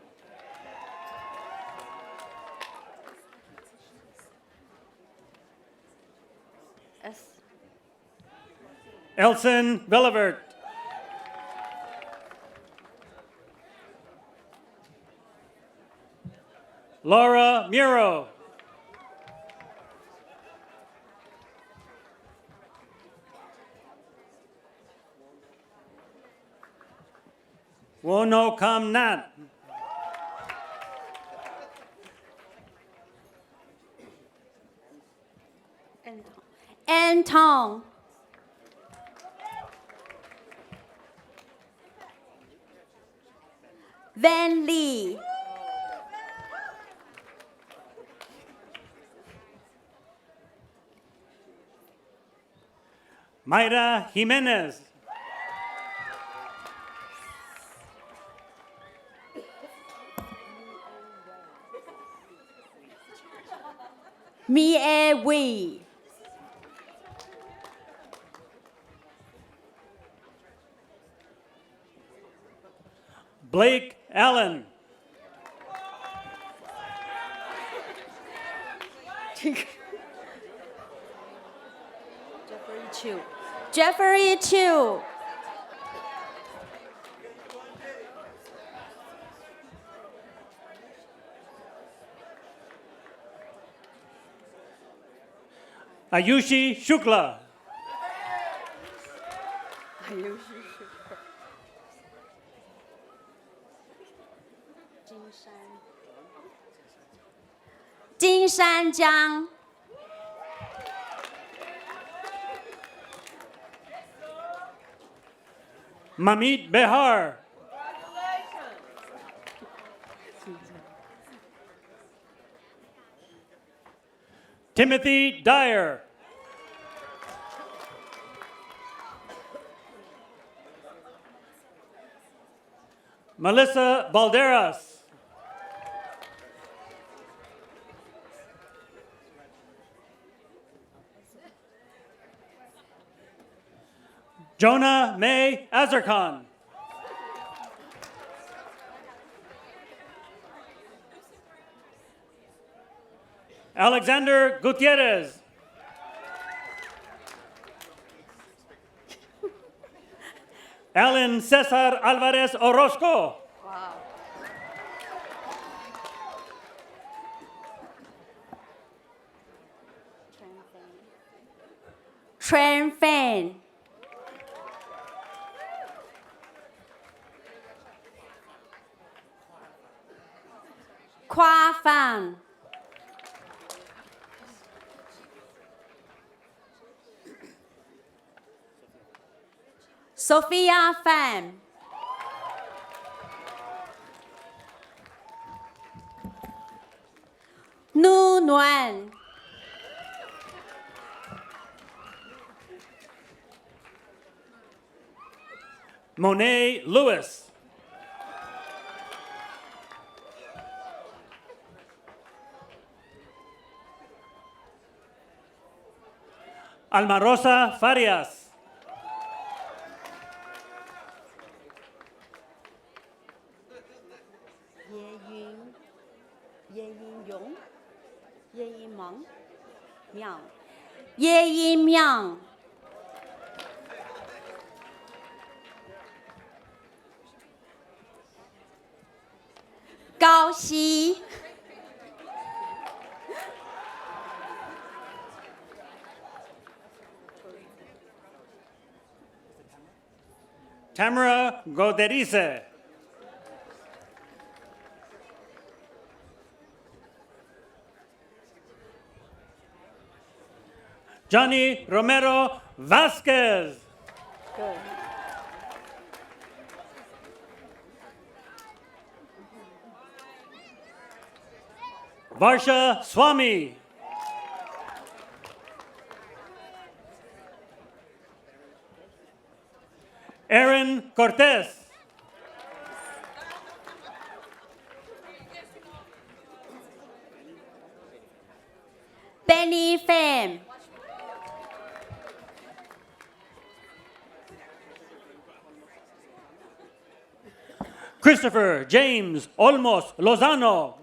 S8: Elson Bellavert. Laura Muro. Wono Kam Nat.
S9: An Tong. Van Lee.
S8: Mayra Jimenez.
S9: Mie Wee.
S8: Blake Allen.
S9: Jeffrey Chu.
S8: Ayushi Shukla.
S9: Jin Shan Jiang.
S8: Mamit Behar. Timothy Dyer. Melissa Balderas. Jonah May Azarkan. Alexander Gutierrez. Alan Cesar Alvarez Orozco.
S9: Tran Fan. Kwa Fan. Sophia Fan. Nu Nguyen.
S8: Monet Lewis. Almarosa Farias.
S9: Ye Yin Myung. Gao Xi.
S8: Tamara Goderize. Johnny Romero Vasquez. Varsha Swami. Aaron Cortez.
S9: Benny Pham.
S8: Christopher James Olmos Lozano.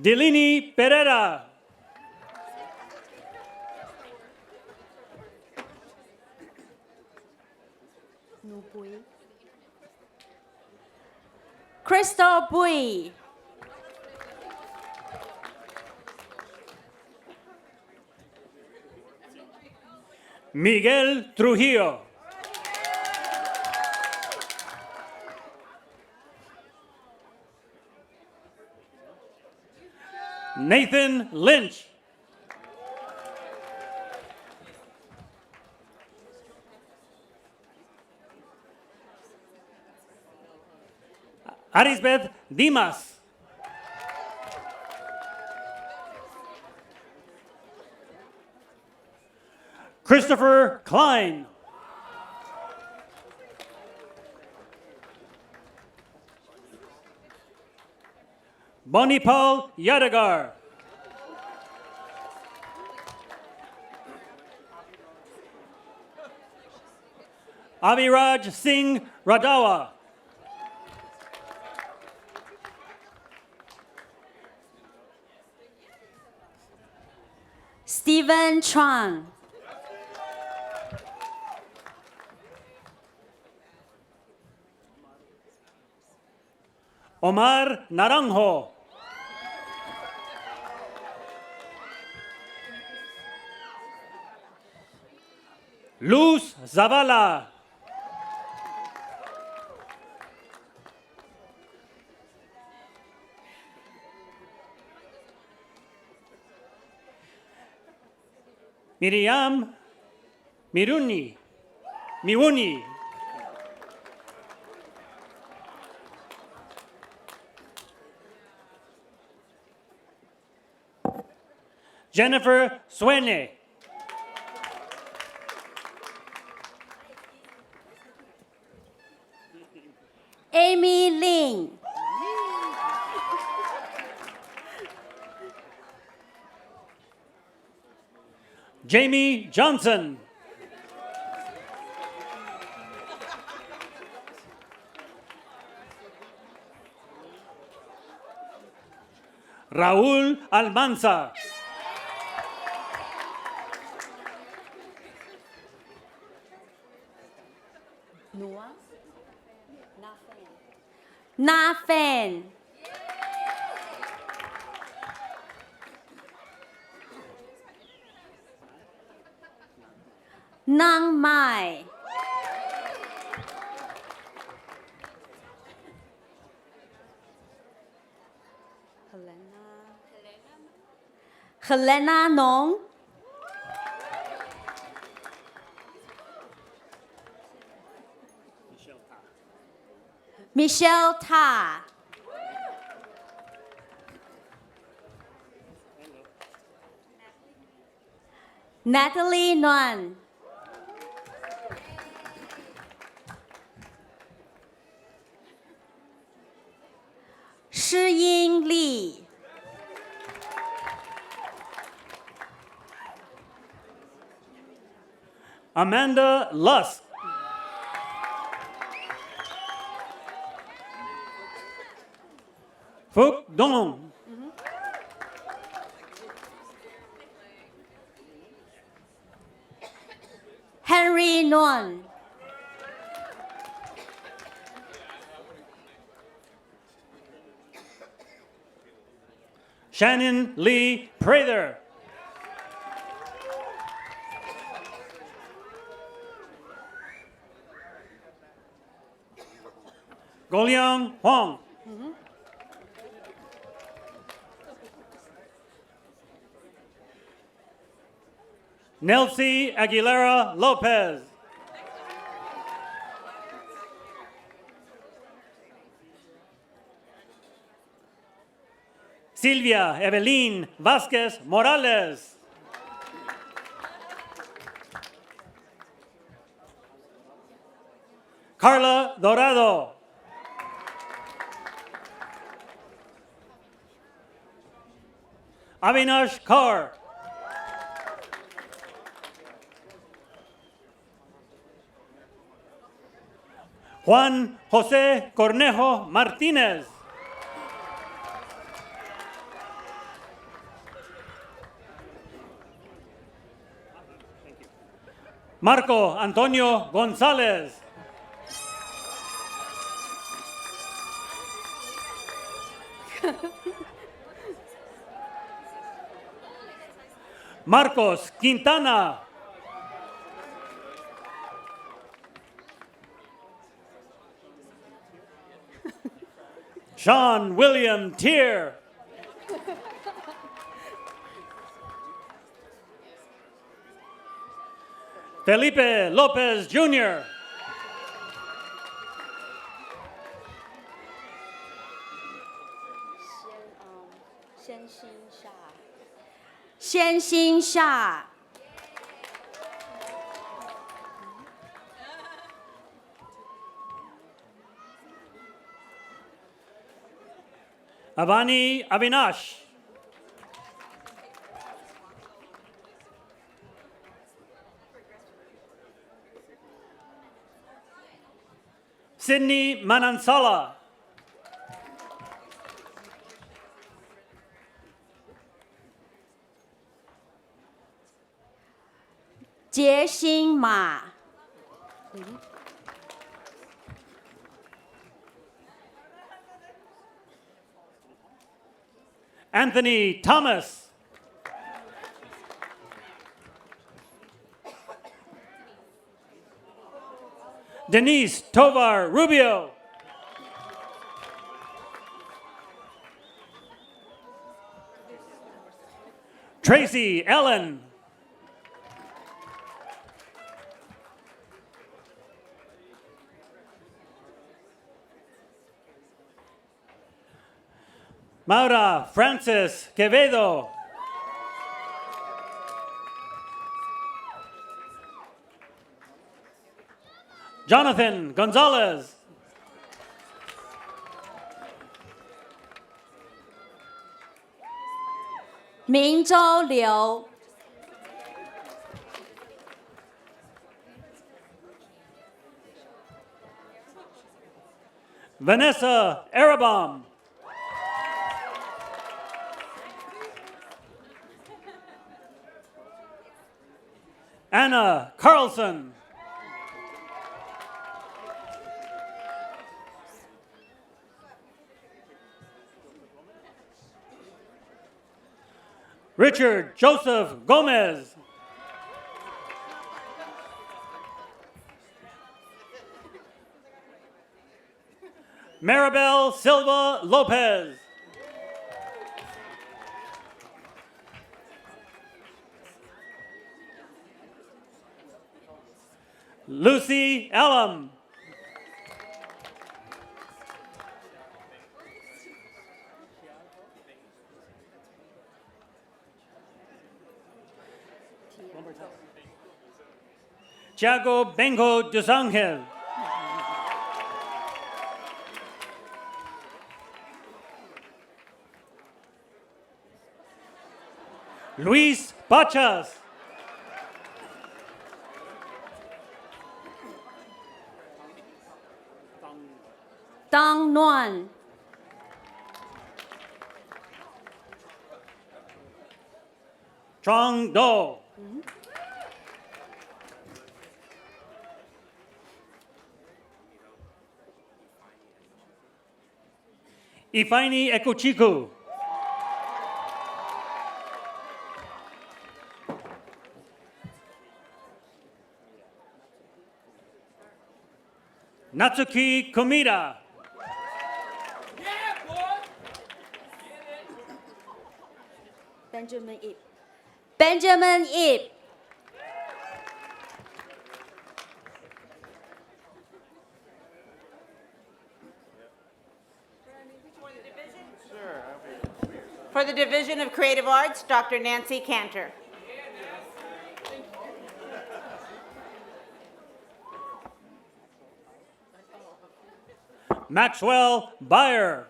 S8: Delini Pereira.
S9: Crystal Bui.
S8: Miguel Trujillo. Nathan Lynch. Arisbeth Dimas. Christopher Klein. Bonipal Yadagar. Aviraj Singh Radawa.
S9: Stephen Chuang.
S8: Omar Naranjo. Luz Zavala. Miriam Miwuni. Jennifer Suene.
S9: Amy Ling.
S8: Jamie Johnson. Raúl Almanza.
S9: Na Fan. Nang Mai. Helena Nong. Michelle Ta. Natalie Nguyen. Shi Ying Li.
S8: Amanda Lusk. Phuc Dong.
S9: Henry Nguyen.
S8: Shannon Lee Prather. Goliang Huang. Nelsie Aguilera Lopez. Silvia Evelyn Vasquez Morales. Carla Dorado. Avinash Kaur. Juan José Cornejo Martínez. Marco Antonio González. Marcos Quintana. Sean William Tier. Felipe Lopez Jr.
S9: Xian Xin Sha.
S8: Avani Avinash. Sydney Manansala.
S9: Jie Xin Ma.
S8: Anthony Thomas. Denise Tovar Rubio. Tracy Ellen. Maura Francis Quevedo. Jonathan Gonzalez.
S9: Mingzhou Liu.
S8: Vanessa Arabam. Anna Carlson. Richard Joseph Gomez. Maribel Silva Lopez. Lucy Allam. Tiago Bengo dos Angeles. Luis Pachas.
S9: Dang Nuan.
S8: Trong Do. Ifaini Ekochiku. Natsuki Komida.
S9: Benjamin Ip. Benjamin Ip.
S7: For the Division of Creative Arts, Dr. Nancy Cantor.
S8: Maxwell Bayer.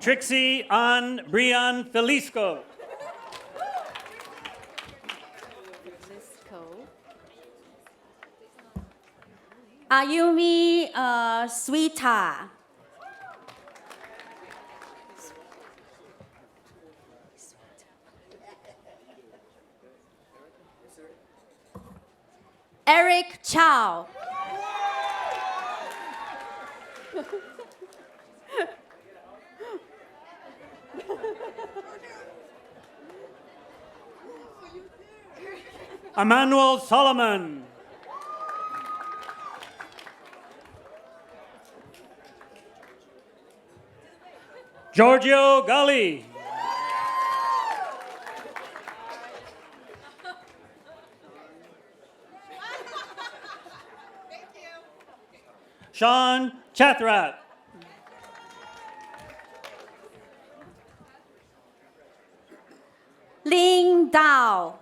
S8: Trixie Ann Brian Felisco.
S9: Ayumi Sweeta. Eric Chow.
S8: Emmanuel Solomon. Giorgio Galli. Sean Chathrat.
S9: Ling Dao.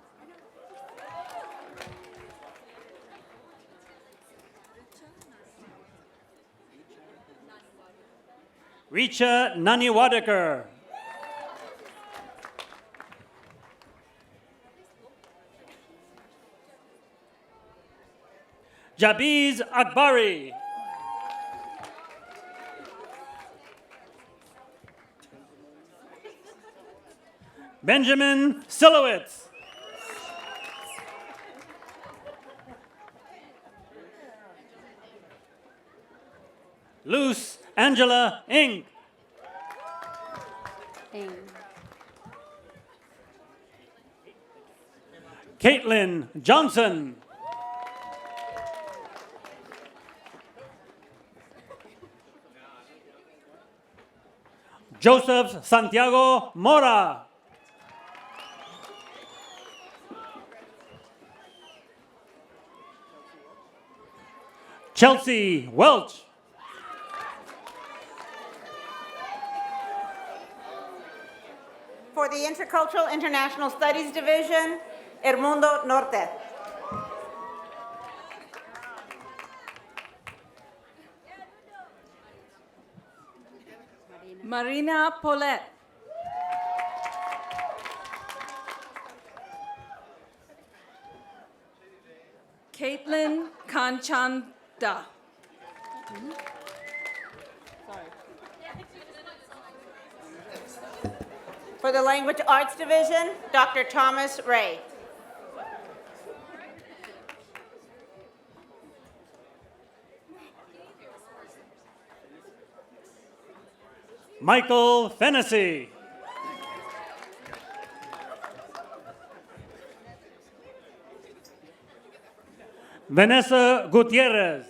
S8: Richa Naniwadekar. Jabiz Akbari. Benjamin Silowitz. Luce Angela Ing. Caitlin Johnson. Joseph Santiago Mora. Chelsea Welch.
S7: For the Intercultural International Studies Division, Hermundo Norte.
S10: Marina Paulette. Caitlin Kanchanda.
S7: For the Language Arts Division, Dr. Thomas Ray.
S8: Michael Fennessy. Vanessa Gutierrez.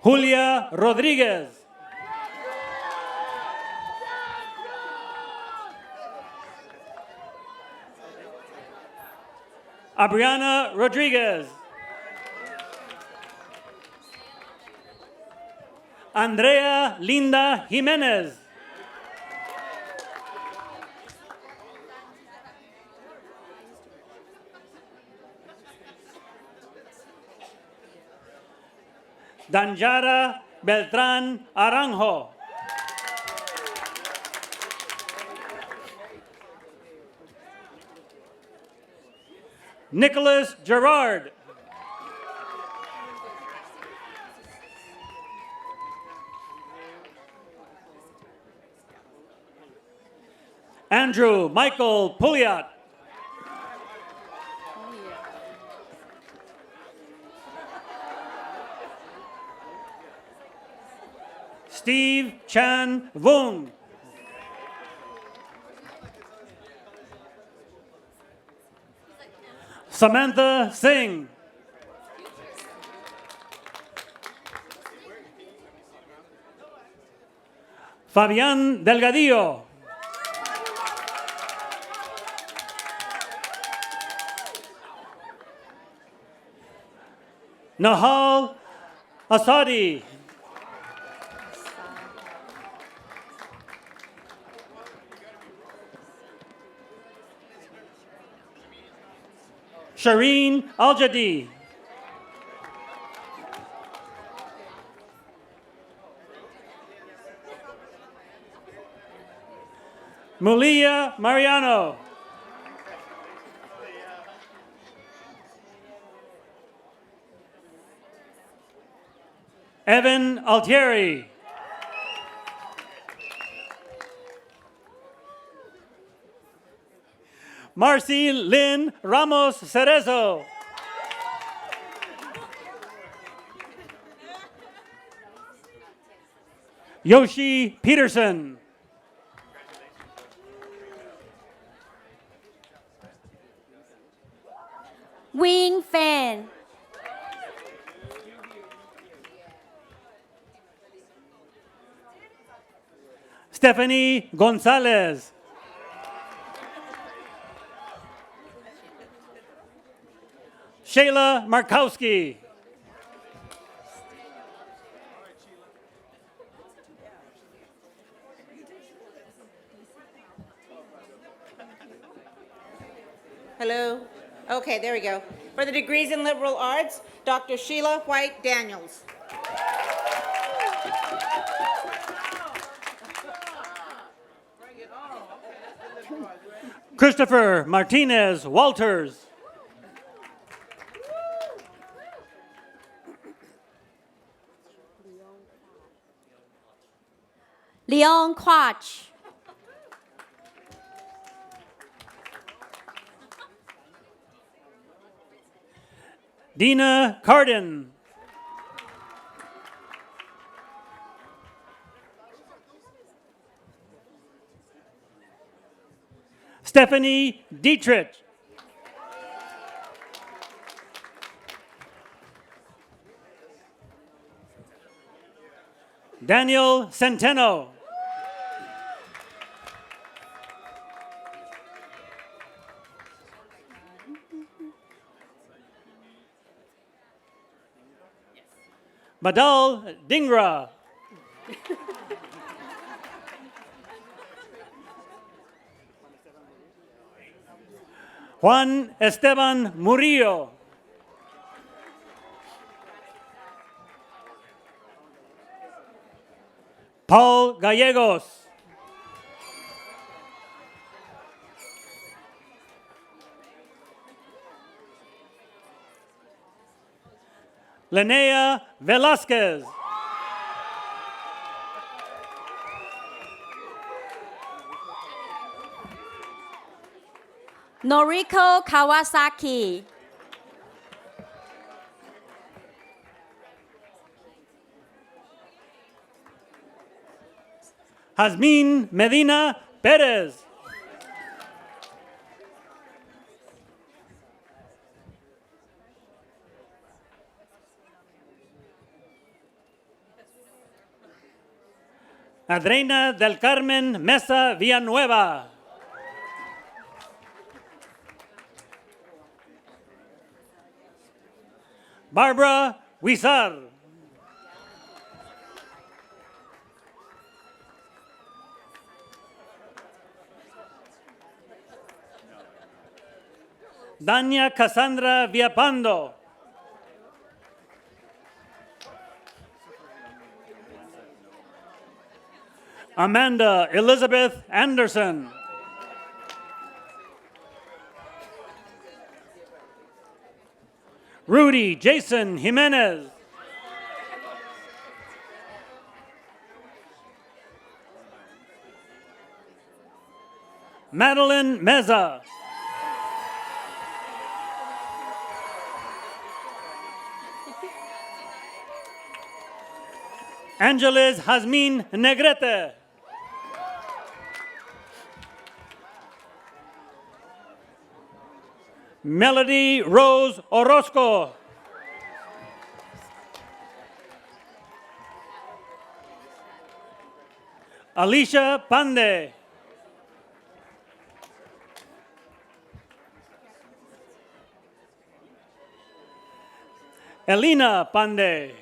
S8: Julia Rodriguez. Abriana Rodriguez. Andrea Linda Jimenez. Danjara Beltran Aranjo. Nicholas Gerard. Andrew Michael Pouliot. Steve Chan Vung. Samantha Singh. Fabián Delgadillo. Nahal Asadi. Shireen Aljadi. Mulia Mariano. Evan Altieri. Marcy Lynn Ramos Cerezo. Yoshi Peterson.
S9: Wing Fan.
S8: Stephanie Gonzalez. Shayla Markowski.
S7: Hello. Okay, there we go. For the degrees in liberal arts, Dr. Sheila White Daniels.
S8: Christopher Martinez Walters.
S9: Leon Quach.
S8: Dina Carden. Stephanie Dietrich. Daniel Centeno. Badal Dingra. Juan Esteban Murillo. Paul Gallegos. Linnea Velasquez.
S9: Noriko Kawasaki.
S8: Jazmín Medina Pérez. Adreina del Carmen Mesa Villanueva. Barbara Huizar. Dania Cassandra Viapando. Amanda Elizabeth Anderson. Rudy Jason Jimenez. Madeline Meza. Angeles Jazmín Negrete. Melody Rose Orozco. Alicia Pande. Elena Pande.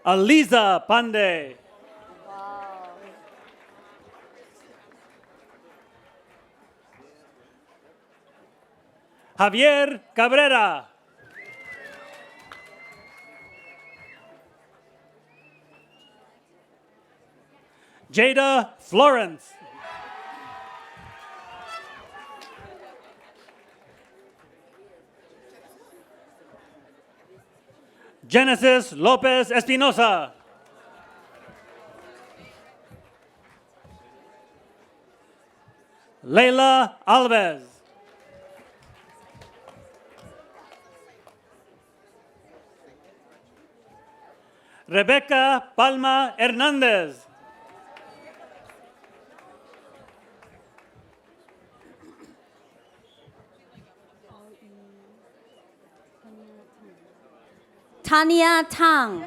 S8: Aliza Pande. Javier Cabrera. Jada Florence. Genesis Lopez Espinosa. Leila Alves. Rebecca Palma Hernandez.
S9: Tanya Tang.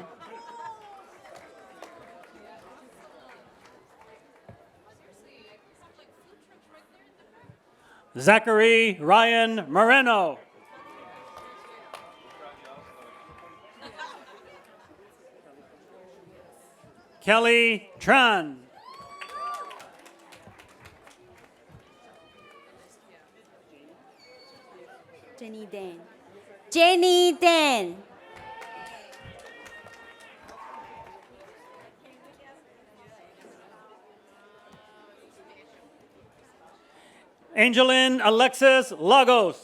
S8: Zachary Ryan Moreno. Kelly Tran.
S9: Jenny Dan. Jenny Dan.
S8: Angelin Alexis Lagos.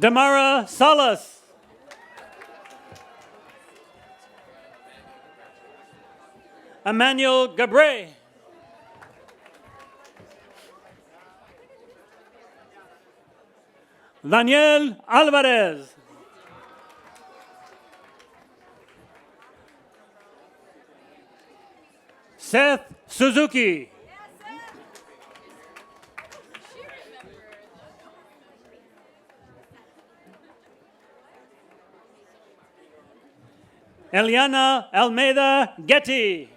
S8: Damara Salas. Emmanuel Gabre. Daniel Alvarez. Seth Suzuki. Eliana Almeida Getty.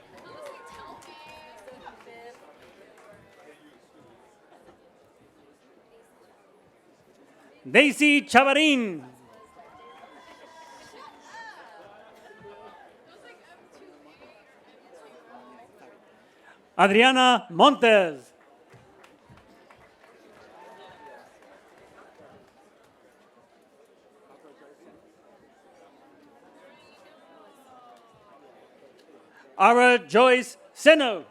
S8: Daisy Chavarin. Adriana Montes. Ara Joyce Seno.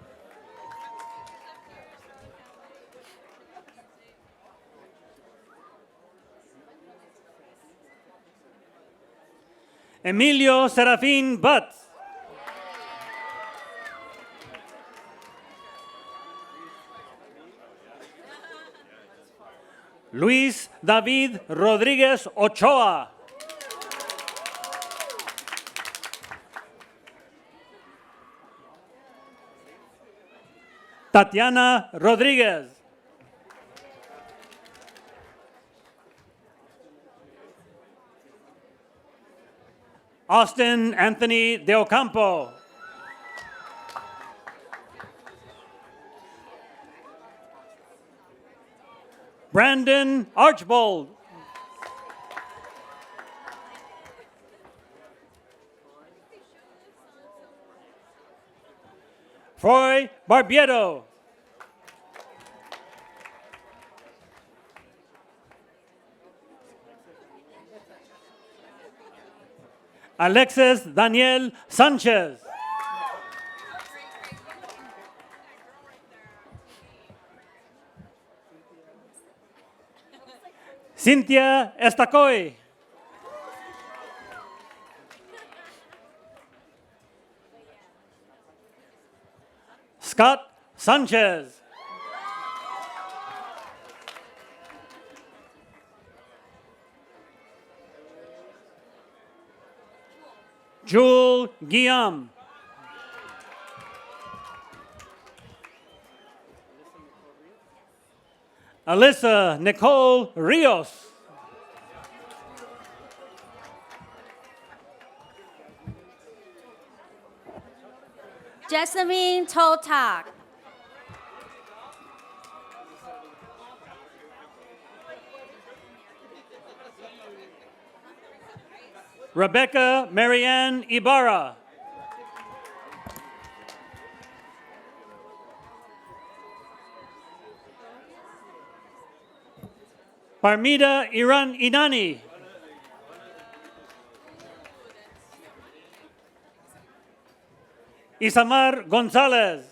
S8: Emilio Serafín Butt. Luis David Rodríguez Ochoa. Tatiana Rodríguez. Austin Anthony De Ocampo. Brandon Archbold. Troy Barbiero. Alexis Daniel Sanchez. Cynthia Estacoy. Scott Sanchez. Jewel Guillaume. Alyssa Nicole Rios.
S9: Jasmine Totak.
S8: Rebecca Marianne Ibarra. Parmida Iran Inani. Isamar Gonzalez.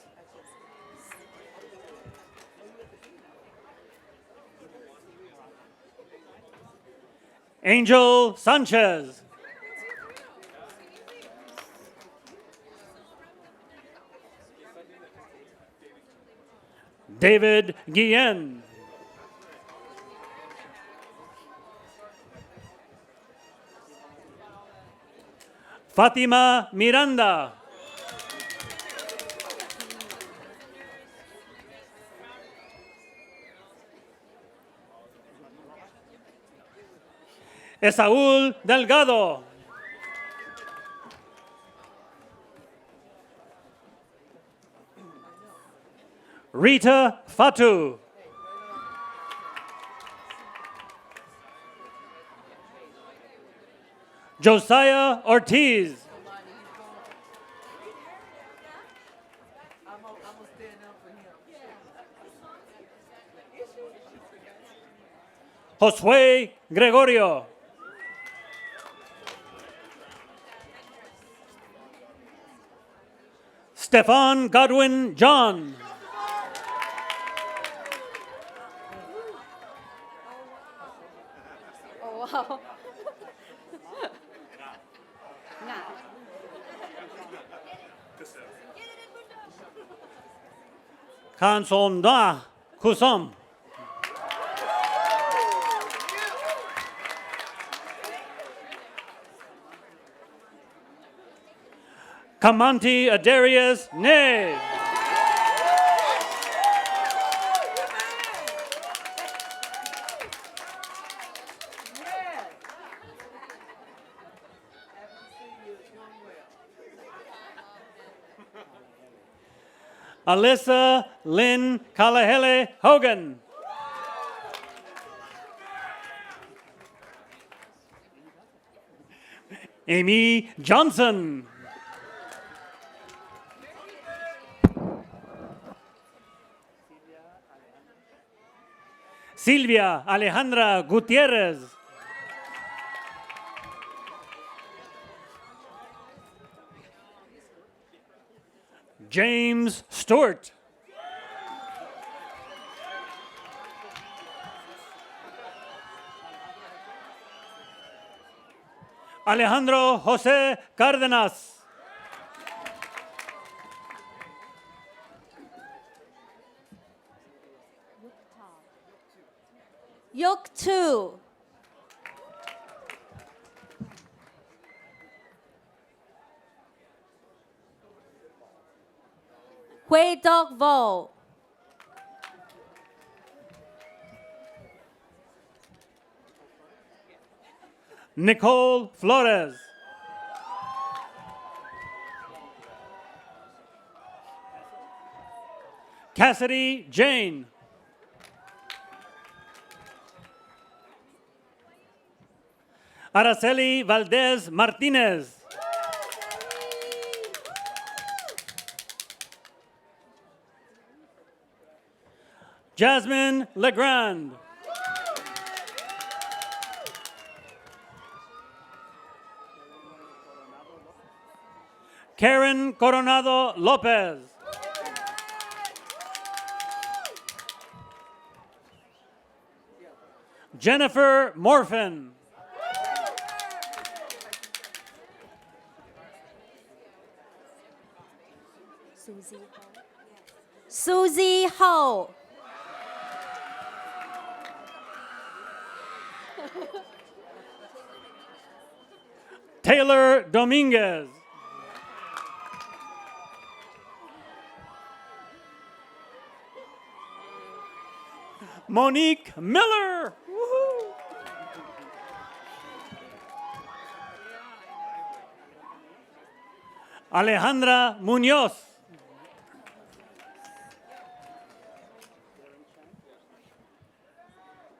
S8: Angel Sanchez. David Guillen. Fatima Miranda. Esaúl Delgado. Rita Fatu. Josiah Ortiz. Josué Gregorio. Stefan Godwin John.
S9: Oh, wow.
S8: Kansonda Kusom. Kamanti Adarius Nay. Alyssa Lynn Kalahele Hogan. Amy Johnson. Silvia Alejandra Gutierrez. James Stewart. Alejandro Jose Cárdenas.
S9: Yok 2. Hui Dog Vo.
S8: Nicole Flores. Cassidy Jane. Araceli Valdez Martinez. Jasmine Legrand. Karen Coronado Lopez. Jennifer Morfin.
S9: Susie Ho.
S8: Taylor Dominguez. Monique Miller. Woohoo. Alejandra Munoz.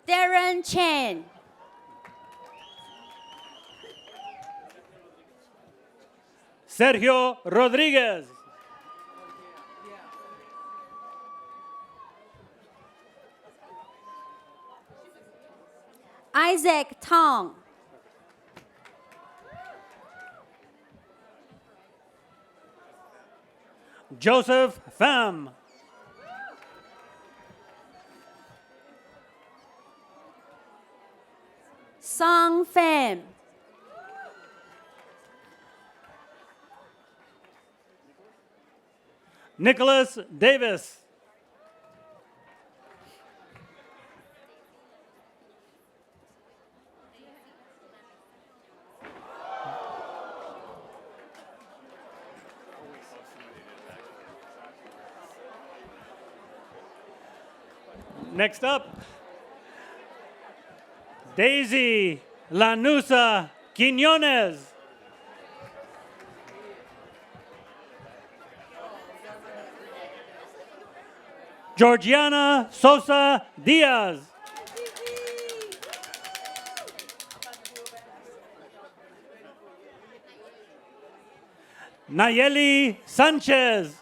S9: Darren Chen.
S8: Sergio Rodriguez.
S9: Isaac Tong.
S8: Joseph Pham.
S9: Song Pham.
S8: Nicholas Davis. Next up, Daisy Lanusa Quiñones. Georgiana Sosa Diaz. Nayeli Sanchez.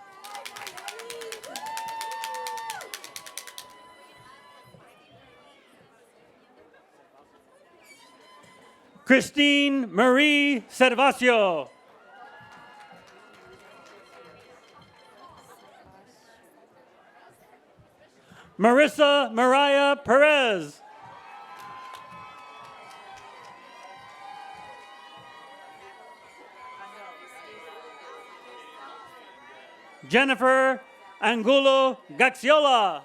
S8: Christine Marie Servacio. Marissa Mariah Perez. Jennifer Angulo Gaxiola.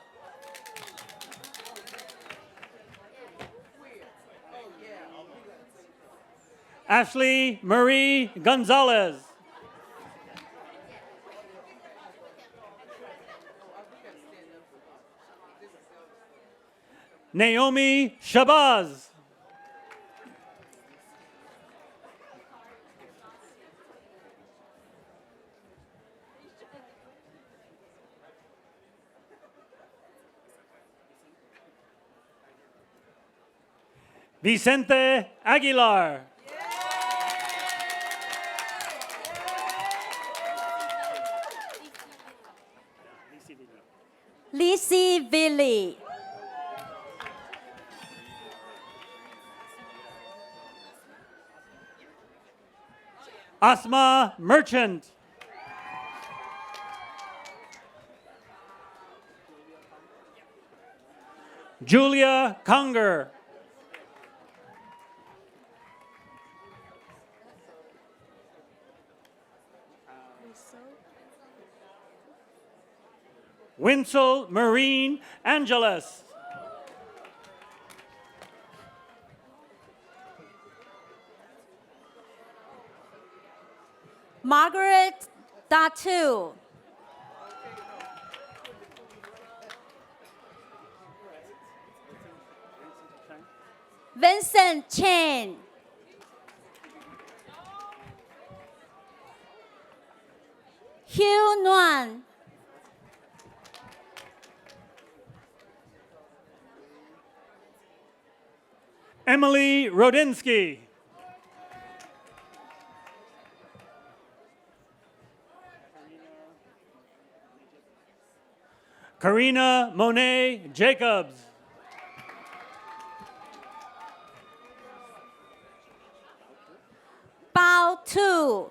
S8: Ashley Marie Gonzalez. Naomi Shabazz. Vicente Aguilar.
S9: Lizzie Villy.
S8: Asma Merchant. Julia Conger. Winsel Marine Angeles.
S9: Margaret Datu. Vincent Chen. Hugh Nguyen.
S8: Emily Rodinsky. Karina Monet Jacobs.
S9: Bao Tu.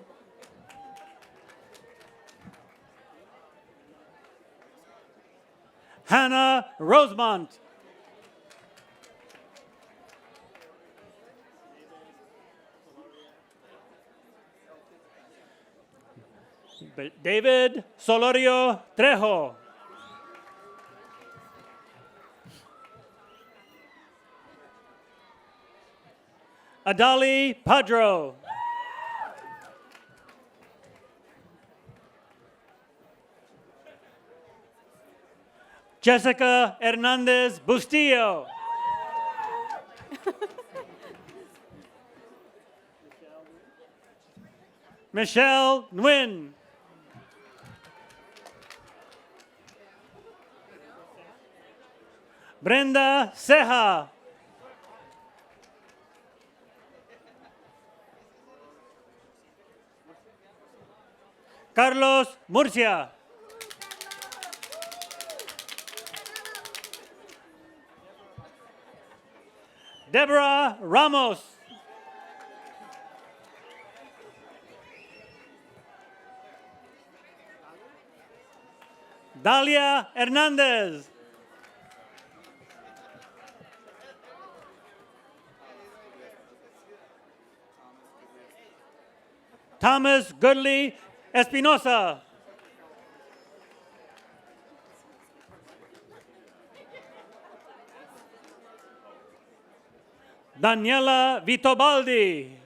S8: Hannah Rosemont. David Solorio Trejo. Adali Padro. Jessica Hernandez Bustillo. Michelle Nguyen. Brenda Ceja. Carlos Murcia. Deborah Ramos. Dalia Hernandez. Thomas Goodley Espinosa. Daniela Vitobaldi.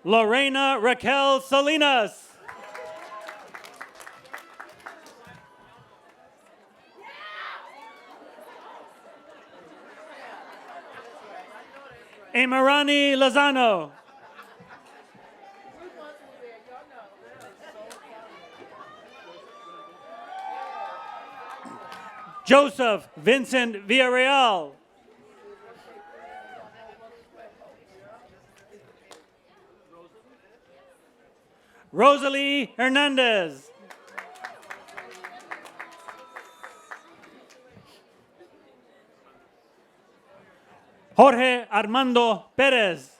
S8: Lorena Raquel Salinas. Emirani Lozano. Joseph Vincent Villarreal. Rosalie Hernandez. Jorge Armando Perez.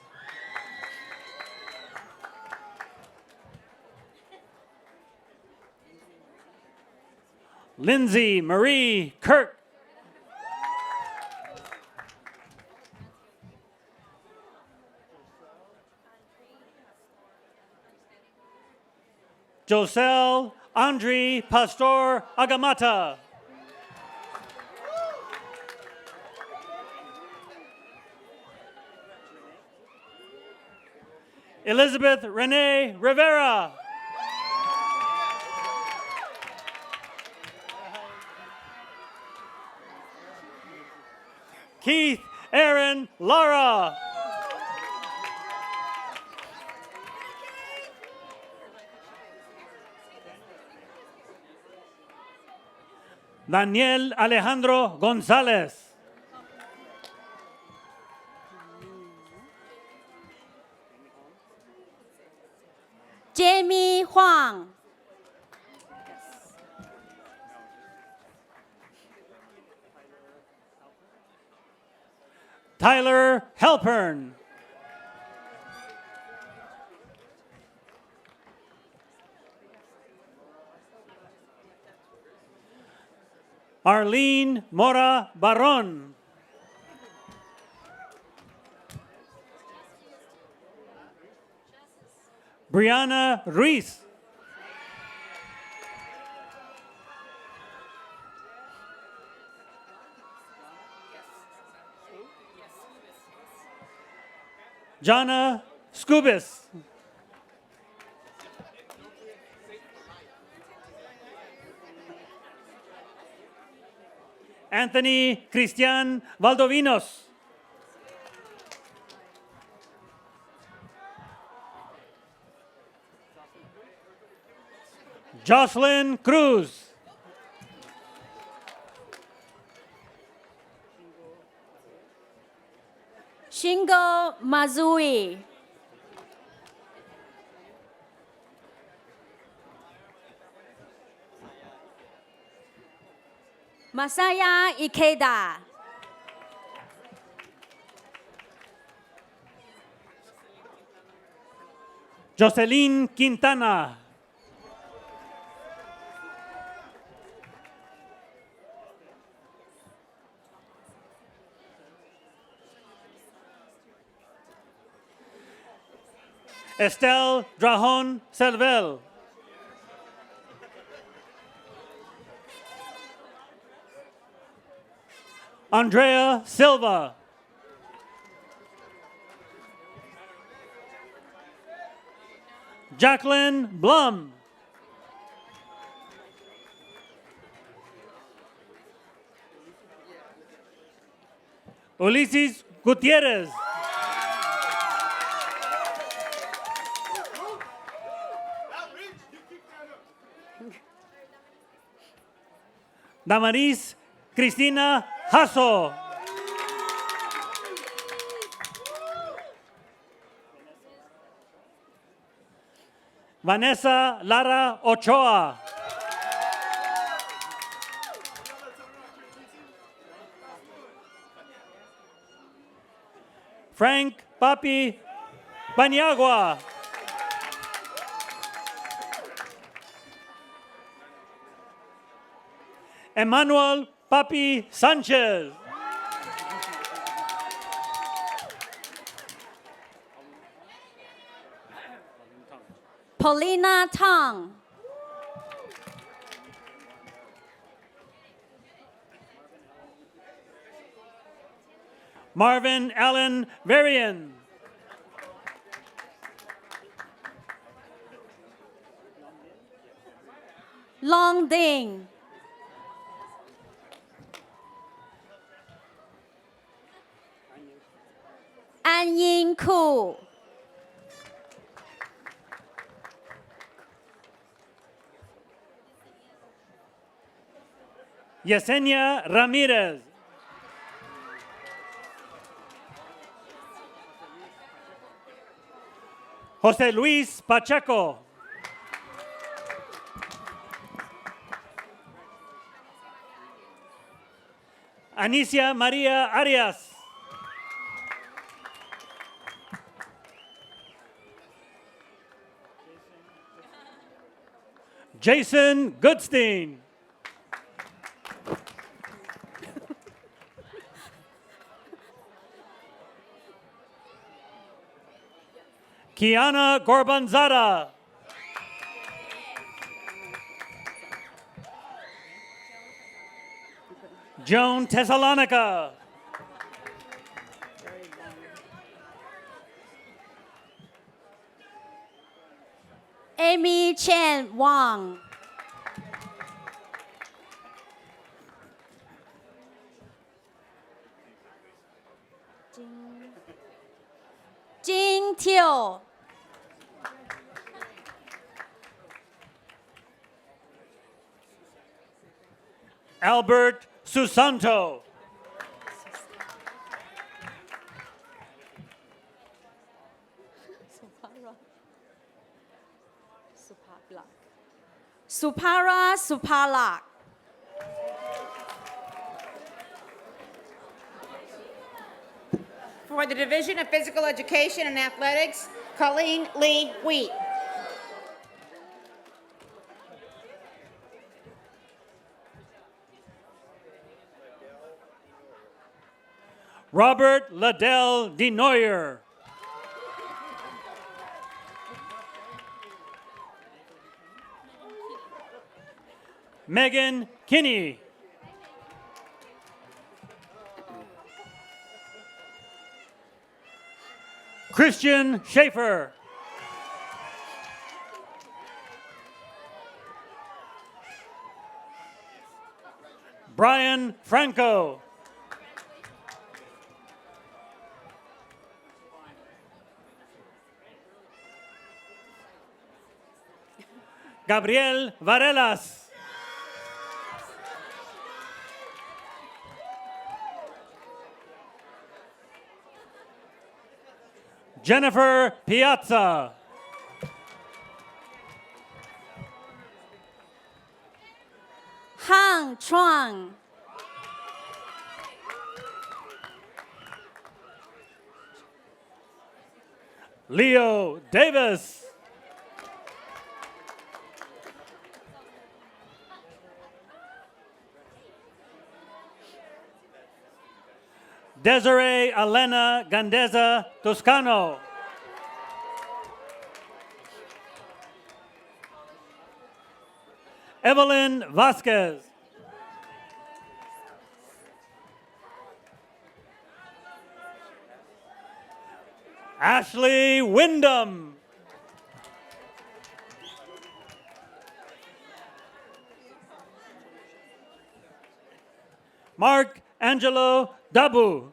S8: Lindsay Marie Kirk. Josel Andre Pastor Agamata. Elizabeth Renee Rivera. Keith Aaron Lara. Daniel Alejandro González.
S9: Jamie Huang.
S8: Tyler Halpern. Arlene Mora Barron. Brianna Ruiz. Jana Scubis. Anthony Cristian Valdovinos. Jocelyn Cruz.
S9: Shingo Mazui. Masaya Ikeda.
S8: Jocelyn Quintana. Estelle Drajon Cervel. Andrea Silva. Jacqueline Blum. Ulises Gutierrez. Damaris Cristina Hasso. Vanessa Lara Ochoa. Frank Papi Paniagua. Emmanuel Papi Sanchez.
S9: Paulina Tong.
S8: Marvin Allen Varian.
S9: Long Ding. An Yin Ku.
S8: Yesenia Ramirez. José Luis Pacheco. Anicia María Arias. Jason Goodstein. Kiana Gorbanzada. Joan Thessalonica.
S9: Amy Chen Wang. Jing Teo.
S8: Albert Susanto.
S9: Supara Supalak.
S7: For the Division of Physical Education and Athletics, Colleen Lee Wheat.
S8: Robert Liddell DeNoyer. Megan Kinney. Christian Schaefer. Brian Franco. Gabriel Varelas. Jennifer Piazza.
S9: Han Chuang.
S8: Leo Davis. Desiree Elena Gandeza Toscano. Evelyn Vasquez. Ashley Wyndham. Mark Angelo Dabu.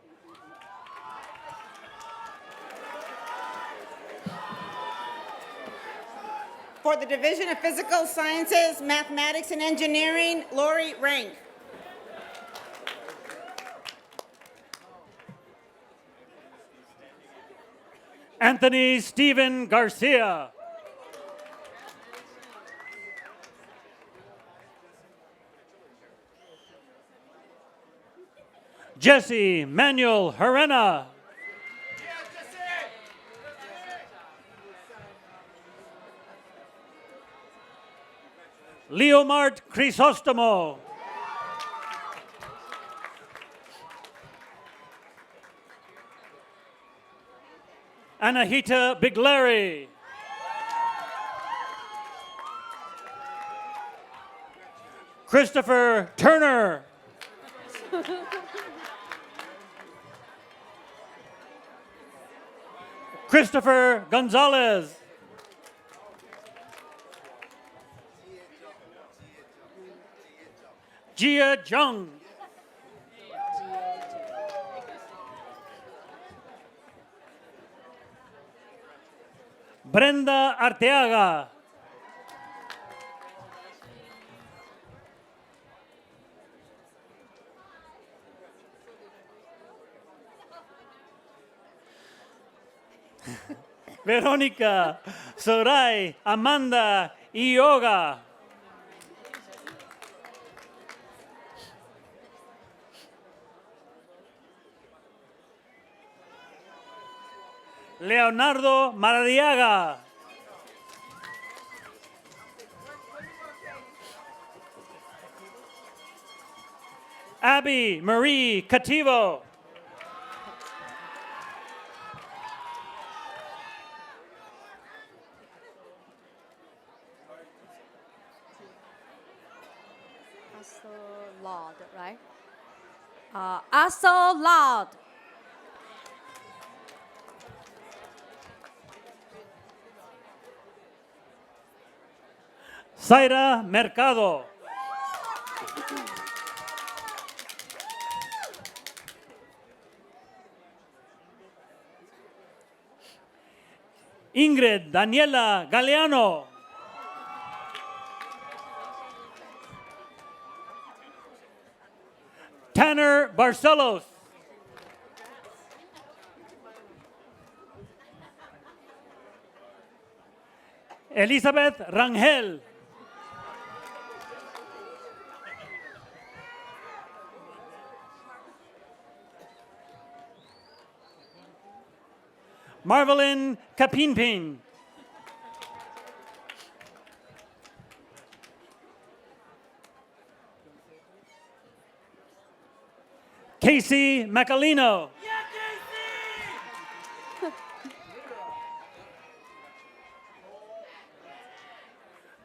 S7: For the Division of Physical Sciences, Mathematics, and Engineering, Lori Rank.
S8: Anthony Stephen Garcia. Jesse Manuel Herrera. Leomart Crisostomo. Anahita Bigleri. Christopher Turner. Christopher Gonzalez. Jia Zhang. Brenda Arteaga. Verónica, Soray, Amanda y Yoga. Leonardo Maradiaga. Abby Marie Cativo.
S9: Also loud, right? Also loud.
S8: Zaira Mercado. Ingrid Daniela Galeano. Tanner Barcelos. Elizabeth Rangel. Marvelyn Kapinpin. Casey Macalino.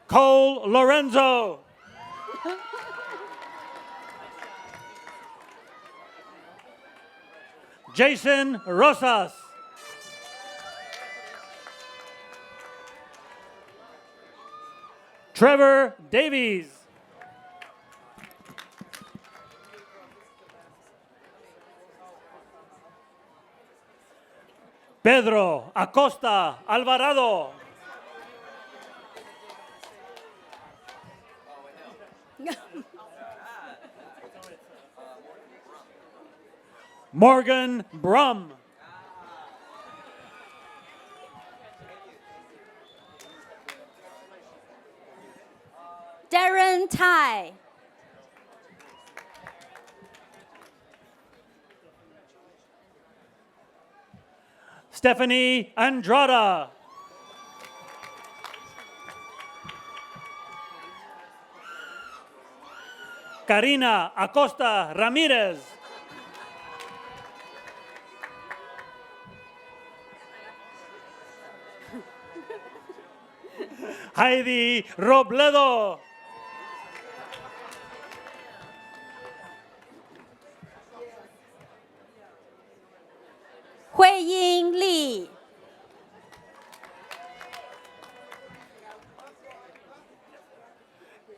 S8: Cole Lorenzo. Jason Rosas. Trevor Davies. Pedro Acosta Alvarado. Morgan Brum.
S9: Darren Tai.
S8: Stephanie Andrada. Karina Acosta Ramirez. Heidi Robledo.
S9: Hui Ying Li.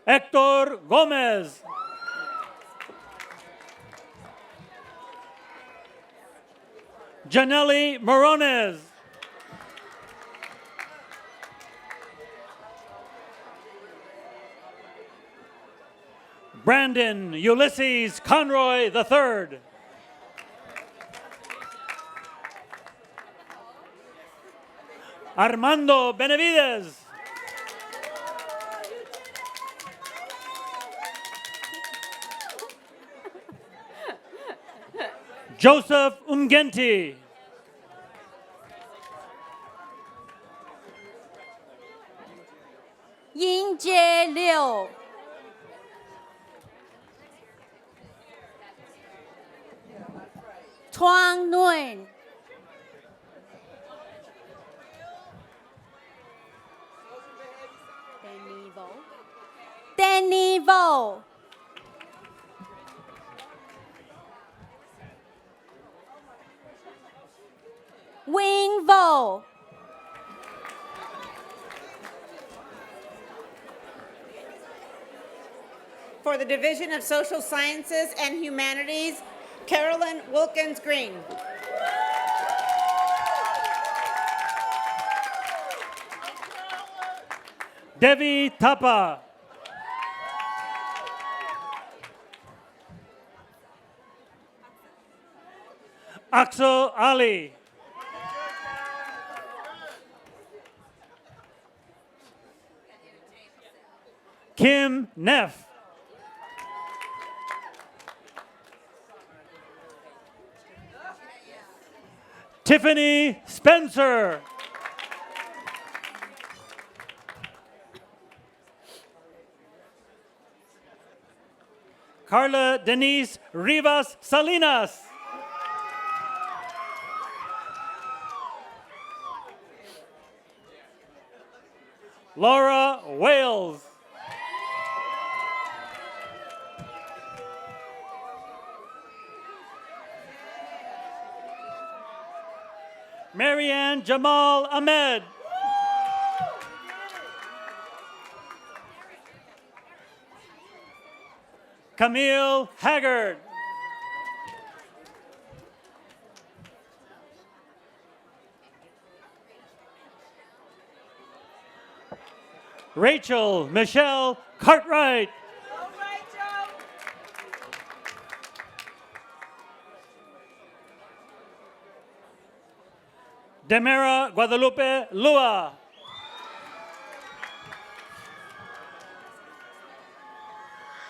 S8: Hector Gomez. Janelli Morones. Brandon Ulysses Conroy III. Armando Benavides. Joseph Umgenti.
S9: Ying Jie Liu. Tuan Nguyen. Danny Vo. Wing Vo.
S7: For the Division of Social Sciences and Humanities, Carolyn Wilkins Green.
S8: Devi Tapa. Axel Ali. Kim Neff. Tiffany Spencer. Carla Denise Rivas Salinas. Laura Wales. Marianne Jamal Ahmed. Camille Haggard. Rachel Michelle Cartwright. Demera Guadalupe Lua.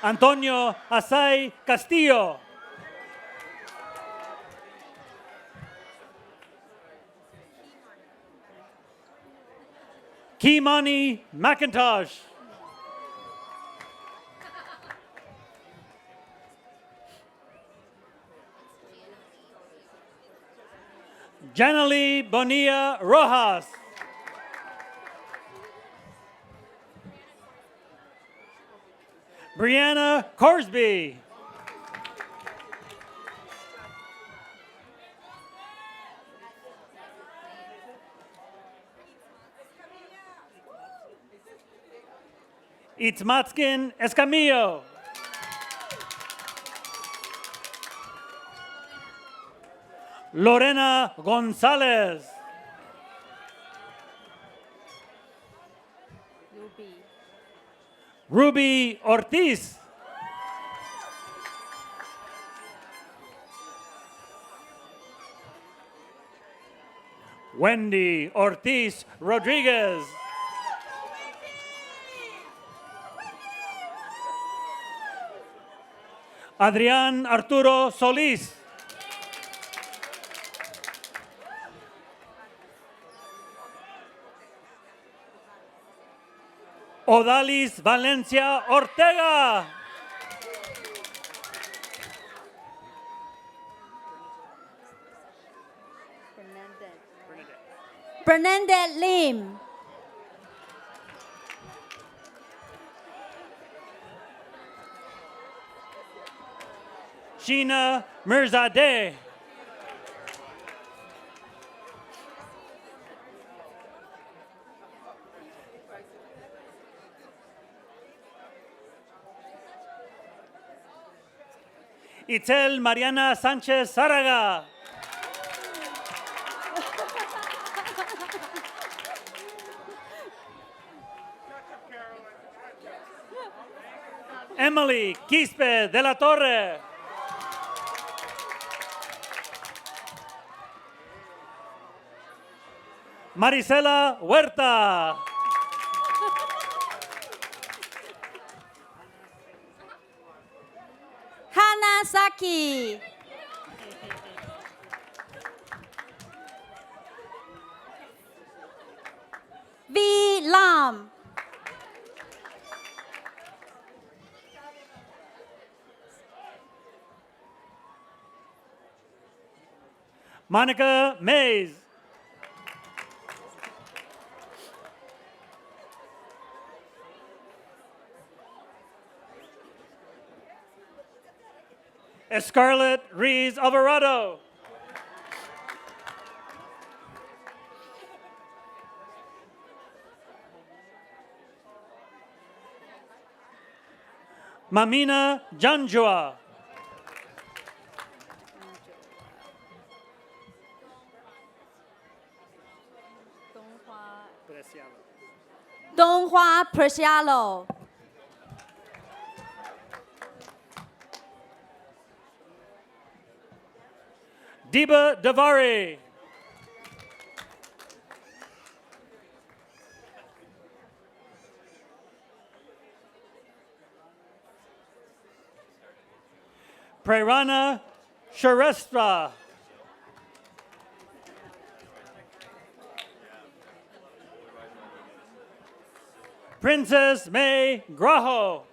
S8: Antonio Asai Castillo. Kimani McIntosh. Janalee Bonilla Rojas. Brianna Corsby. Itzmatskin Escamillo. Lorena Gonzalez. Ruby Ortiz. Wendy Ortiz Rodriguez. Adrián Arturo Solís. Odalis Valencia Ortega.
S9: Bernadette Lim.
S8: Sheena Mirzadeh. Itzel Mariana Sánchez Zárraga. Emily Quispe de la Torre. Marisela Huerta.
S9: Hannah Saki. V. Lam.
S8: Monica Mays. Scarlett Rees Alvarado. Mamina Janjua.
S9: Donghua Preciado.
S8: Diba Davari. Prerana Sharestra. Princess May Grajo.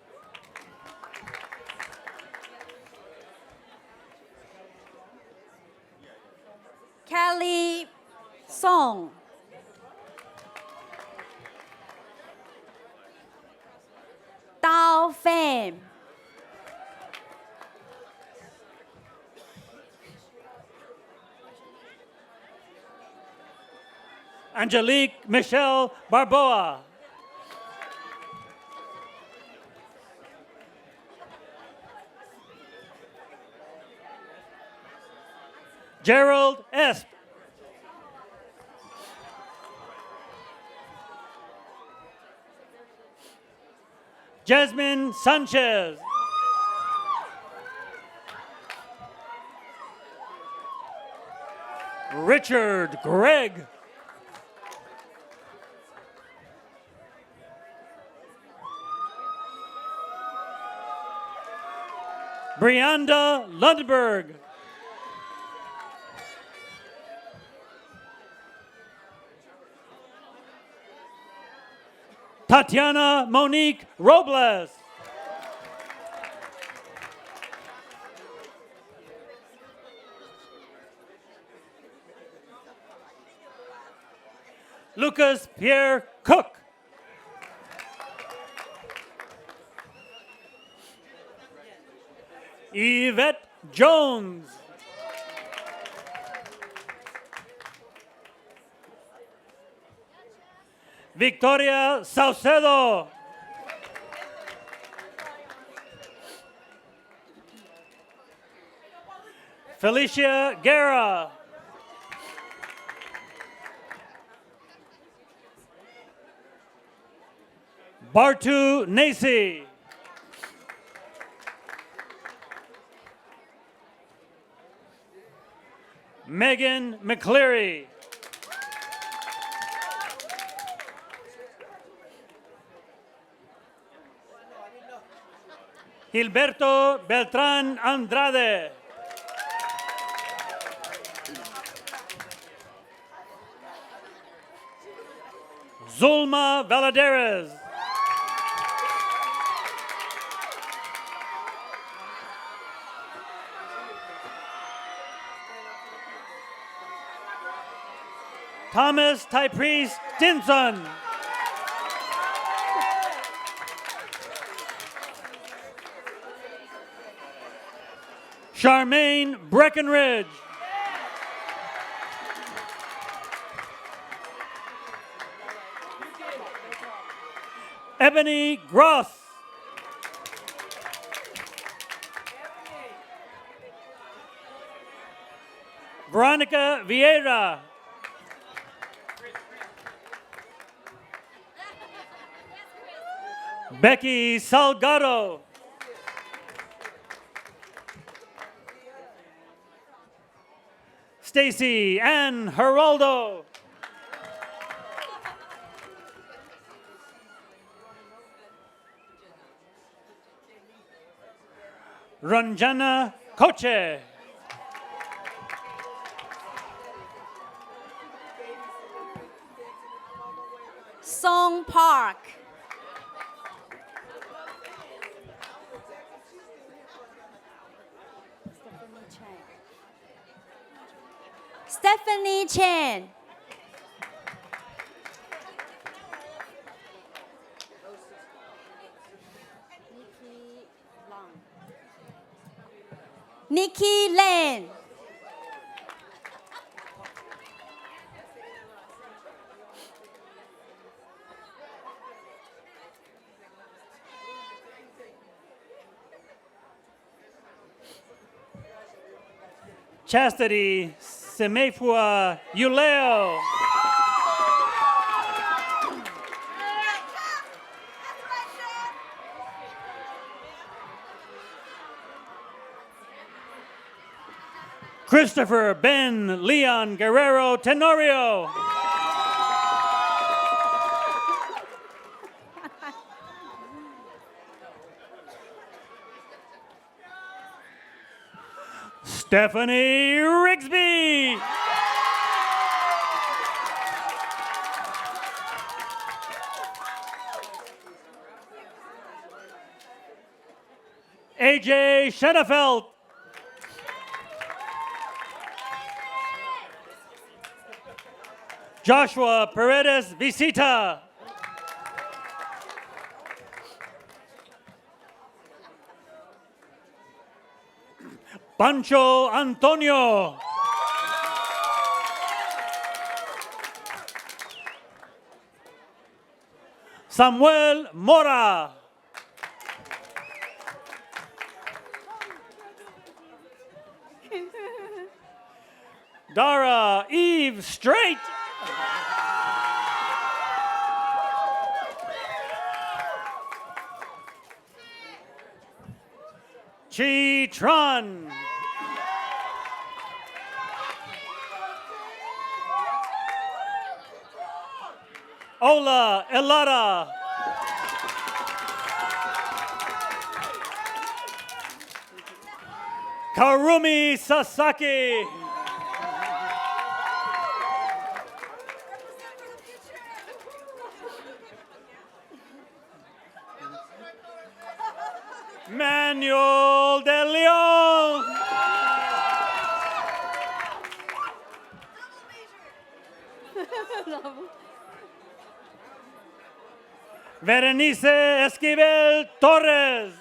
S9: Natalie Song. Tao Pham.
S8: Angelique Michelle Barboa. Gerald Esp. Jasmine Sanchez. Richard Gregg. Brianda Lundberg. Tatiana Monique Robles. Lucas Pierre Cook. Yvette Jones. Victoria Saucedo. Felicia Guerra. Bartu Nacy. Megan McCleary. Gilberto Beltrán Andrade. Zulma Valadares. Thomas Typrice Stinson. Charmaine Breckenridge. Ebony Gross. Veronica Vieira. Becky Salgado. Stacy Ann Geraldo. Ranjana Koche.
S9: Song Park. Stephanie Chen. Nikki Lane.
S8: Chastity Semefua Uleo. Christopher Ben Leon Guerrero Tenorio. Stephanie Rigsby. AJ Shenefeld. Joshua Paredes Visita. Pancho Antonio. Samuel Mora. Dara Eve Straight. Chi Tron. Ola Elada. Karumi Sasaki. Manuel de Leon. Berenice Esquivel Torres.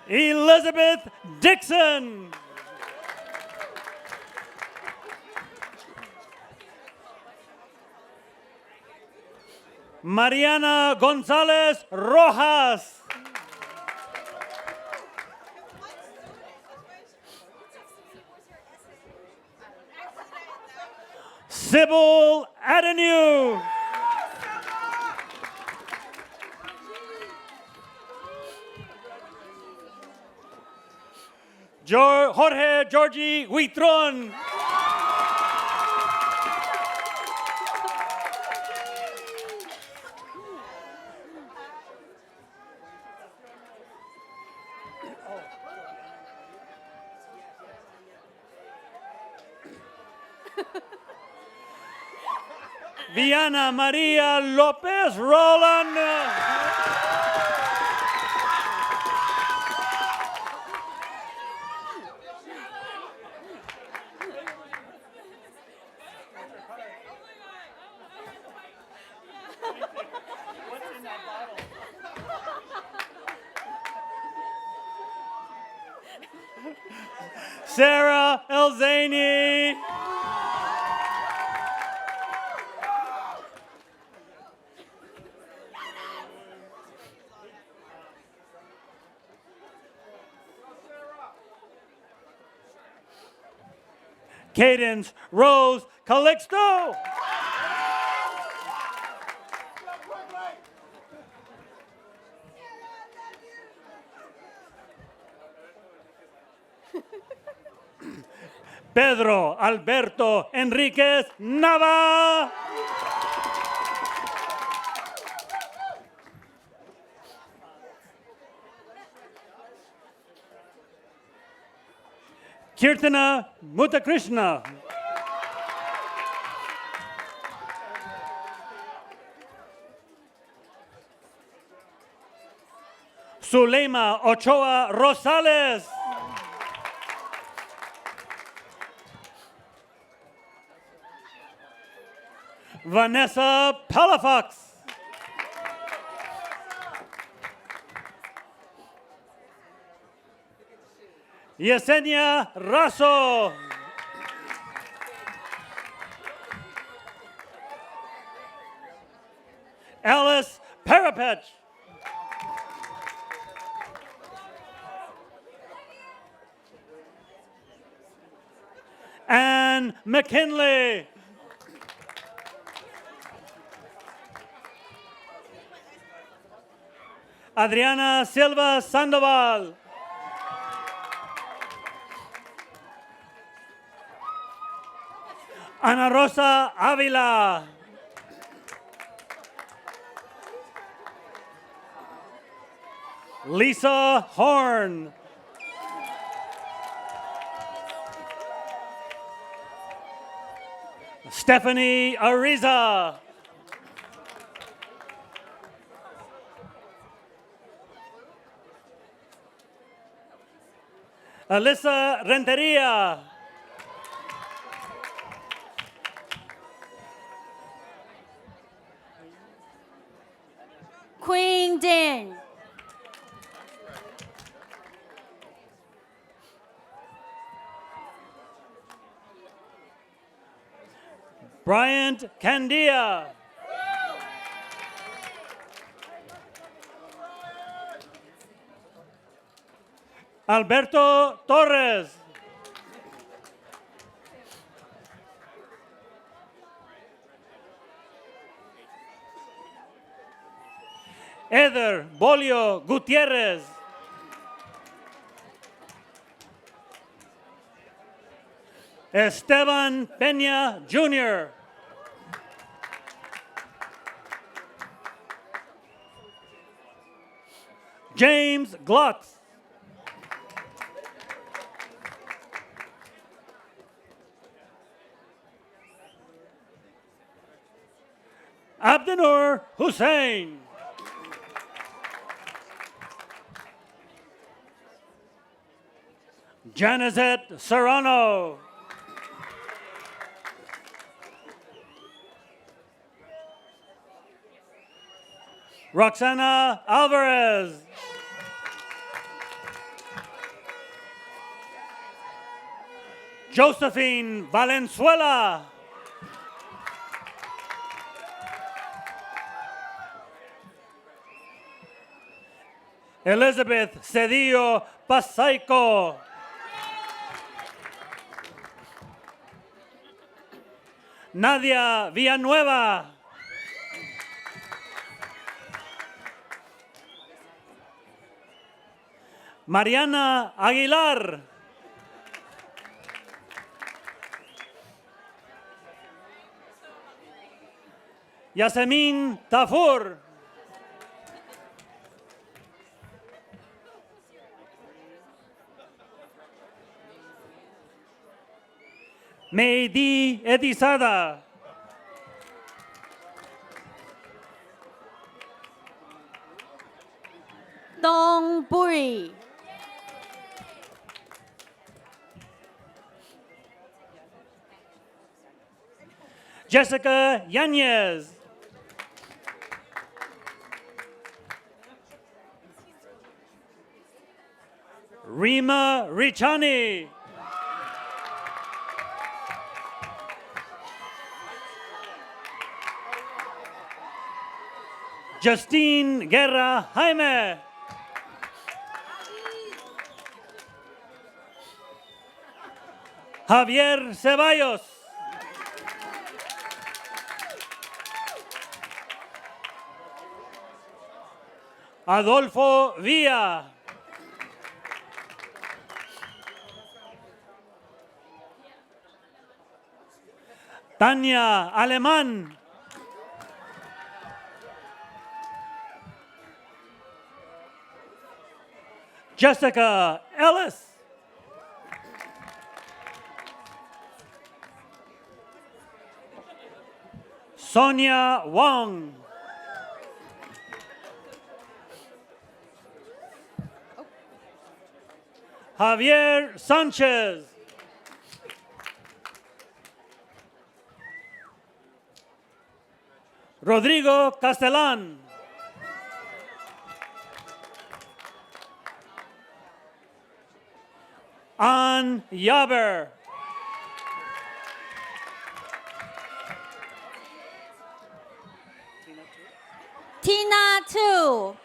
S8: Elizabeth Dixon. Mariana Gonzalez Rojas. Sybil Adenue. Jorge Georgie Huitron. Viana Maria Lopez Roland. Sarah Elzani. Cadence Rose Calixto. Pedro Alberto Enriquez Nava. Kirtana Mutakrishna. Zulema Ochoa Rosales. Vanessa Palafox. Yesenia Raso. Alice Parapet. Anne McKinley. Adriana Silva Sandoval. Ana Rosa Avila. Lisa Horn. Stephanie Ariza. Alyssa Renteria.
S9: Queen Din.
S8: Bryant Candia. Alberto Torres. Eder Bolio Gutierrez. Esteban Peña Jr. James Glutz. Abdinur Hussein. Janizet Serrano. Roxana Alvarez. Josephine Valenzuela. Elizabeth Cedillo Pasaico. Nadia Villanueva. Mariana Aguilar. Yasemin Tafur. Mehdi Edizada.
S9: Dong Bui.
S8: Jessica Yanez. Rima Richani. Justine Guerra Jaime. Javier Ceballos. Adolfo Villa. Tania Alemán. Jessica Ellis. Sonia Wong. Javier Sanchez. Rodrigo Castellán. Ann Yaber.
S9: Tina Tu.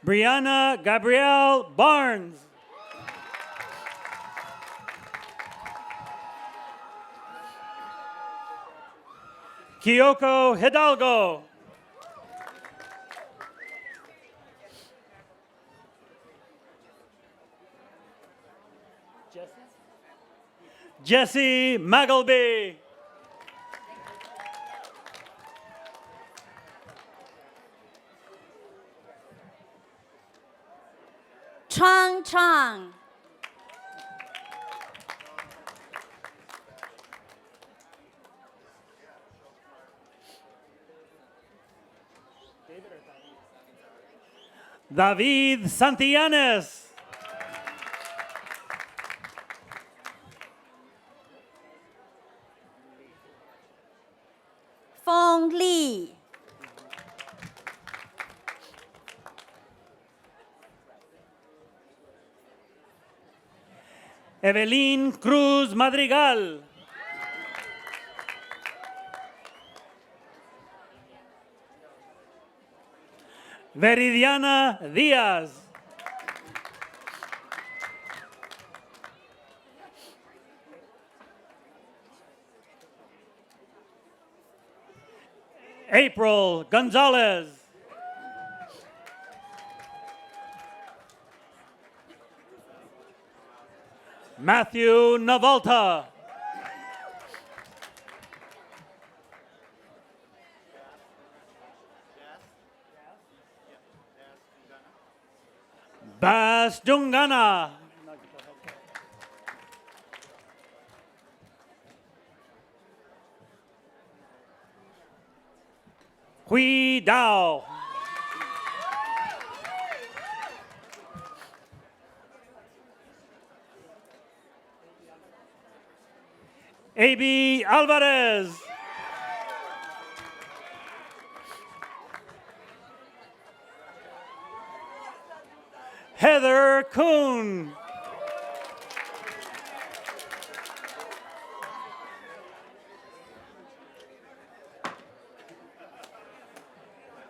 S8: Brianna Gabrielle Barnes. Kyoko Hidalgo. Jesse Magleby.
S9: Chang Chang.
S8: David Santillanes.
S9: Fong Li.
S8: Evelyn Cruz Madrigal. Veridiana Díaz. April Gonzalez. Matthew Navalta. Bas Dungana. Hui Dao. A.B. Alvarez. Heather Kuhn.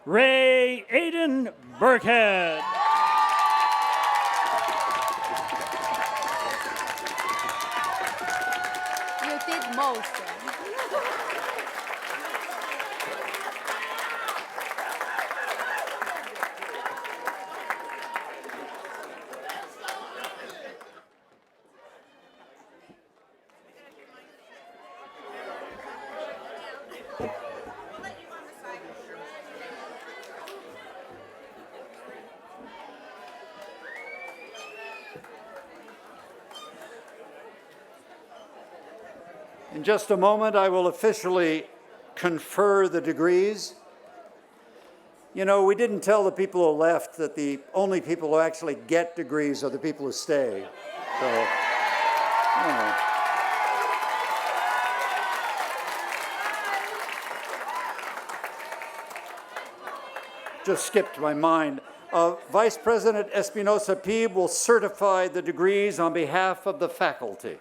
S8: Ray Aiden Burkhead.
S9: You did most.
S3: In just a moment, I will officially confer the degrees. You know, we didn't tell the people who left that the only people who actually get degrees are the people who stay. So, you know. Just skipped my mind. Vice President Espinosa Peeb will certify the degrees on behalf of the faculty.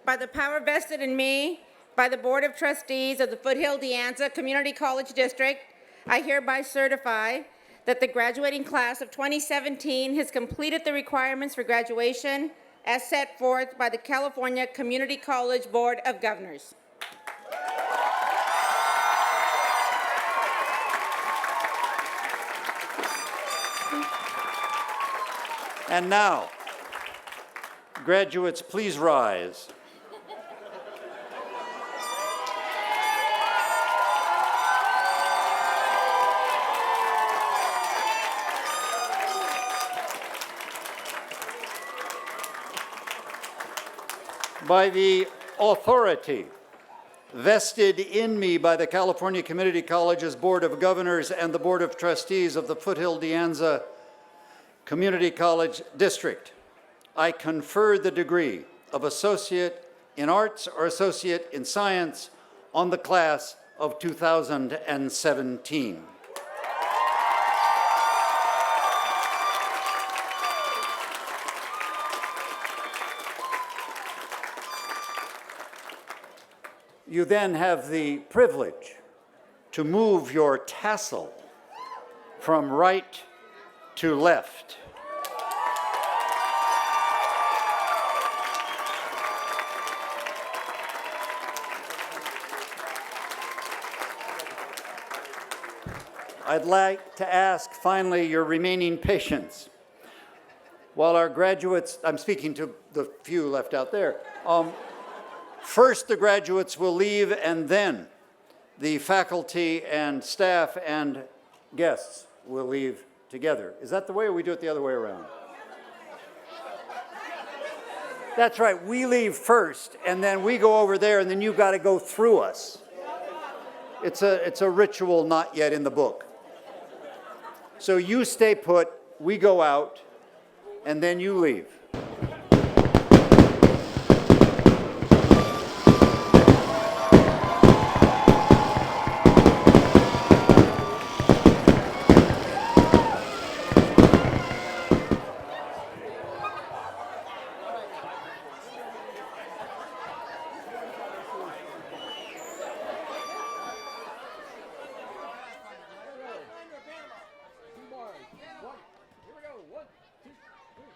S7: By the power vested in me by the Board of Trustees of the Foothill De Anza Community College District, I hereby certify that the graduating class of 2017 has completed the requirements for graduation as set forth by the California Community College Board of Governors.
S3: And now, graduates, please rise. By the authority vested in me by the California Community College's Board of Governors and the Board of Trustees of the Foothill De Anza Community College District, I confer the degree of Associate in Arts or Associate in Science on the class of 2017. You then have the privilege to move your tassel from right to left. I'd like to ask, finally, your remaining patience. While our graduates, I'm speaking to the few left out there, first the graduates will leave, and then the faculty and staff and guests will leave together. Is that the way, or we do it the other way around? That's right, we leave first, and then we go over there, and then you've got to go through us. It's a ritual not yet in the book. So you stay put, we go out, and then you leave.
S1: Two bars. One. Here we go. 1, 2, 2.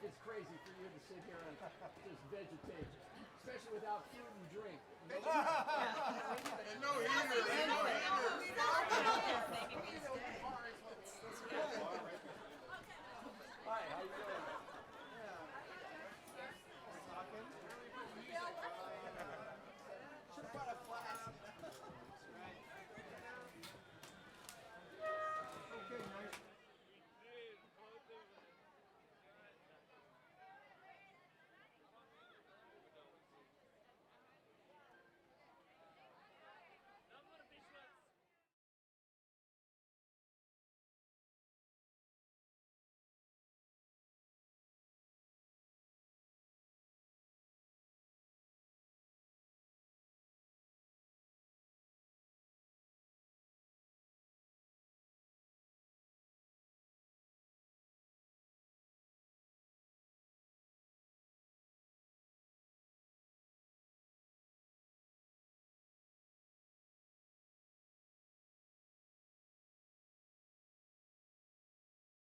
S1: it's crazy for you to sit here and just vegetate, especially without food and drink.